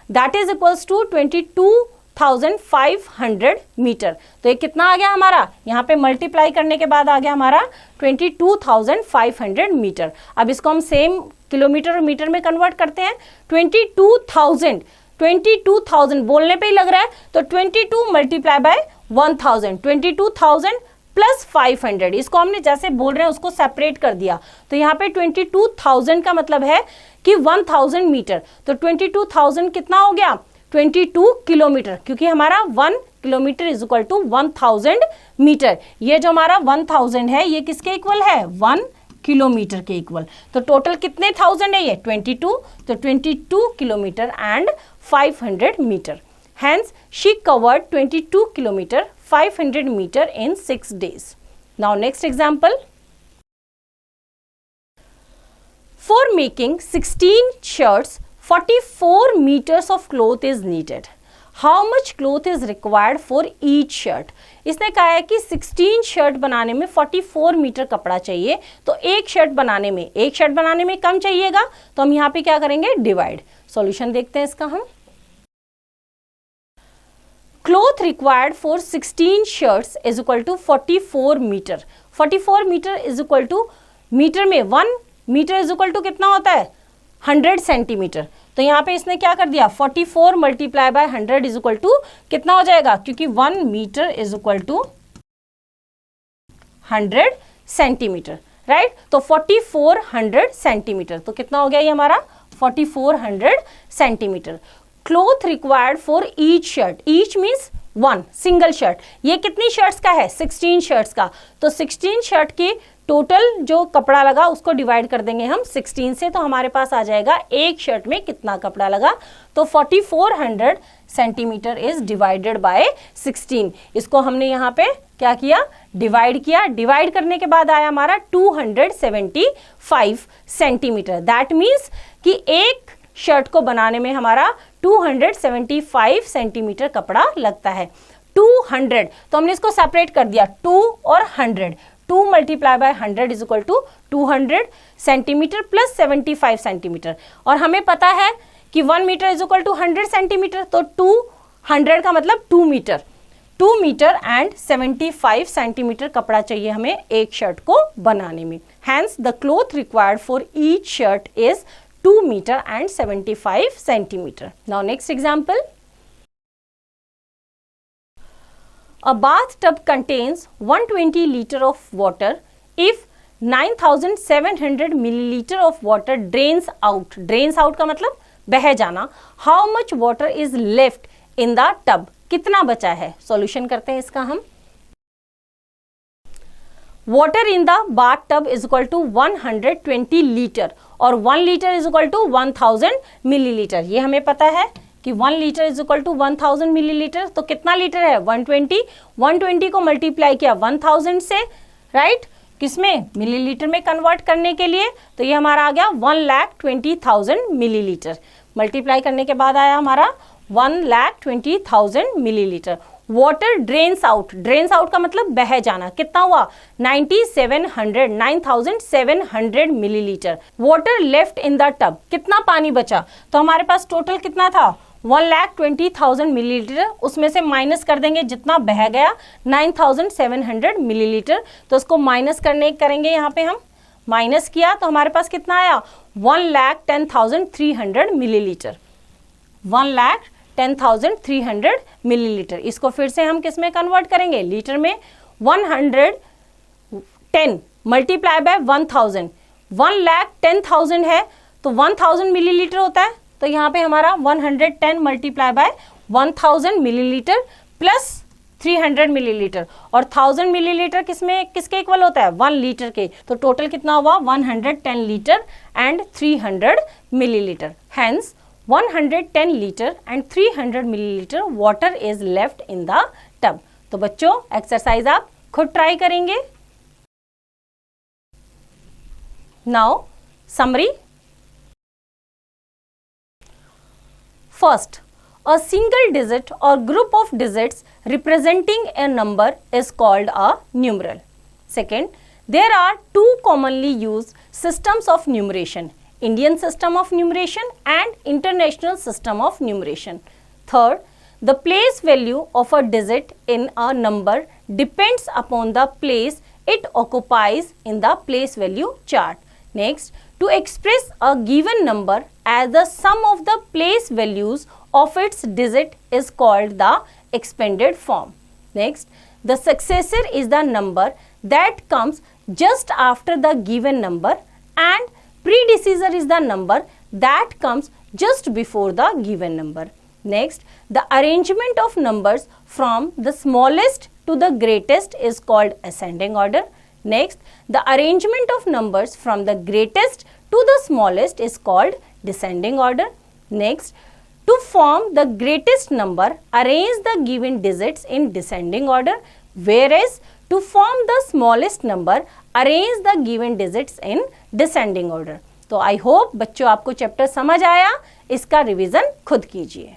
that is equals to 22,500 metre. तो ये कितना आ गया हमारा, यहाँ पे मल्टीप्लाई करने के बाद आ गया हमारा 22,500 मीटर। अब इसको हम सेम किलोमीटर और मीटर में कन्वर्ट करते हैं। 22,000 बोलने पे ही लग रहा है, तो 22 मल्टीप्लाई बाय 1000, 22,000 प्लस 500, इसको हमने जैसे बोल रहे हैं उसको सेपरेट कर दिया, तो यहाँ पे 22,000 का मतलब है कि 1000 मीटर, तो 22,000 कितना हो गया, 22 किलोमीटर, क्योंकि हमारा 1 kilometre is equal to 1000 metre. ये जो हमारा 1000 है ये किसके इक्वल है, 1 किलोमीटर के इक्वल। तो टोटल कितने थाउजेंड है ये, 22, तो 22 kilometre and 500 metre. Hence, she covered 22 kilometer 500 meter in 6 days. Now, next example. For making 16 shirts, 44 meters of cloth is needed. How much cloth is required for each shirt? इसने कहा है कि 16 shirt बनाने में 44 metre कपड़ा चाहिए, तो एक शर्ट बनाने में कम चाहिएगा, तो हम यहाँ पे क्या करेंगे, डिवाइड। सॉल्यूशन देखते हैं इसका हम। Cloth required for 16 shirts is equal to 44 meter. 44 meter is equal to metre में 1 मीटर इज इक्वल टू कितना होता है, 100 सेंटीमीटर। तो यहाँ पे इसने क्या कर दिया, 44 multiply by 100 is equal to कितना हो जाएगा, क्योंकि 1 metre is equal to 100 centimetre, right. तो 4400 सेंटीमीटर, तो कितना हो गया ये हमारा 4400 centimetre. Cloth required for each shirt, each means 1 single shirt, ये कितनी शर्ट्स का है, 16 शर्ट्स का, तो 16 शर्ट की टोटल जो कपड़ा लगा उसको डिवाइड कर देंगे हम 16 से, तो हमारे पास आ जाएगा एक शर्ट में कितना कपड़ा लगा, तो 4400 सेंटीमीटर इज डिवाइडेड बाय 16। इसको हमने यहाँ पे क्या किया, डिवाइड किया। डिवाइड करने के बाद आया हमारा 275 सेंटीमीटर। दैट मीन्स कि एक शर्ट को बनाने में हमारा 275 सेंटीमीटर कपड़ा लगता है। 200 तो हमने इसको सेपरेट कर दिया, 2 और 100। 2 multiply by 100 is equal to 200 centimetre plus 75 centimetre. और हमें पता है कि 1 metre is equal to 100 centimetre, तो 200 का मतलब 2 मीटर। 2 मीटर एंड 75 सेंटीमीटर कपड़ा चाहिए हमें एक शर्ट को बनाने में। Hence the cloth required for each shirt is 2 meter and 75 centimeter. Now next example. A bathtub contains 120 liter of water. If 9700 milliliter of water drains out. Drains out का मतलब बह जाना. How much water is left in the tub? कितना बचा है? Solution करते हैं इसका हम. Water in the bathtub is equal to 120 litre और 1 litre is equal to 1000 millilitre. ये हमें पता है कि 1 litre is equal to 1000 millilitre. तो कितना लीटर है? 120 को मल्टीप्लाई किया 1000 से, राइट, किसमें, मिलीलीटर में कन्वर्ट करने के लिए। तो ये हमारा आ गया 1,20,000 मिलीलीटर। मल्टीप्लाई करने के बाद आया हमारा 1,20,000 millilitre. Water drains out, drains out का मतलब बह जाना, कितना हुआ, 9700 millilitre. Water left in the tub, कितना पानी बचा, तो हमारे पास टोटल कितना था, 1,20,000 मिलीलीटर। उसमें से माइनस कर देंगे जितना बह गया 9700 मिलीलीटर। तो उसको माइनस करेंगे यहाँ पे हम, माइनस किया तो हमारे पास कितना आया, 1,10,300 मिलीलीटर। 1,10,300 मिलीलीटर। इसको फिर से हम किस में कन्वर्ट करेंगे, लीटर में। 110 मल्टीप्लाई बाय 1000, 1,10,000 है तो 1000 मिलीलीटर होता है। तो यहाँ पे हमारा 110 multiply by 1000 millilitre plus 300 millilitre, और 1000 मिलीलीटर किसके इक्वल होता है, 1 लीटर के। तो टोटल कितना हुआ, 110 litre and 300 millilitre. Hence 110 litre and 300 millilitre water is left in the tub. तो बच्चों एक्सरसाइज आप खुद ट्राई करेंगे। Now summary. First, a single digit or group of digits representing a number is called a numeral. Second, there are two commonly used systems of numeration, Indian system of numeration and international system of numeration. Third, the place value of a digit in a number depends upon the place it occupies in the place value chart. Next, to express a given number as the sum of the place values of its digit is called the expanded form. Next, the successor is the number that comes just after the given number and predecessor is the number that comes just before the given number. Next, the arrangement of numbers from the smallest to the greatest is called ascending order. Next, the arrangement of numbers from the greatest to the smallest is called descending order. Next, to form the greatest number, arrange the given digits in descending order, whereas to form the smallest number, arrange the given digits in descending order. तो I hope बच्चों आपको chapter समझ आया, इसका revision खुद कीजिए।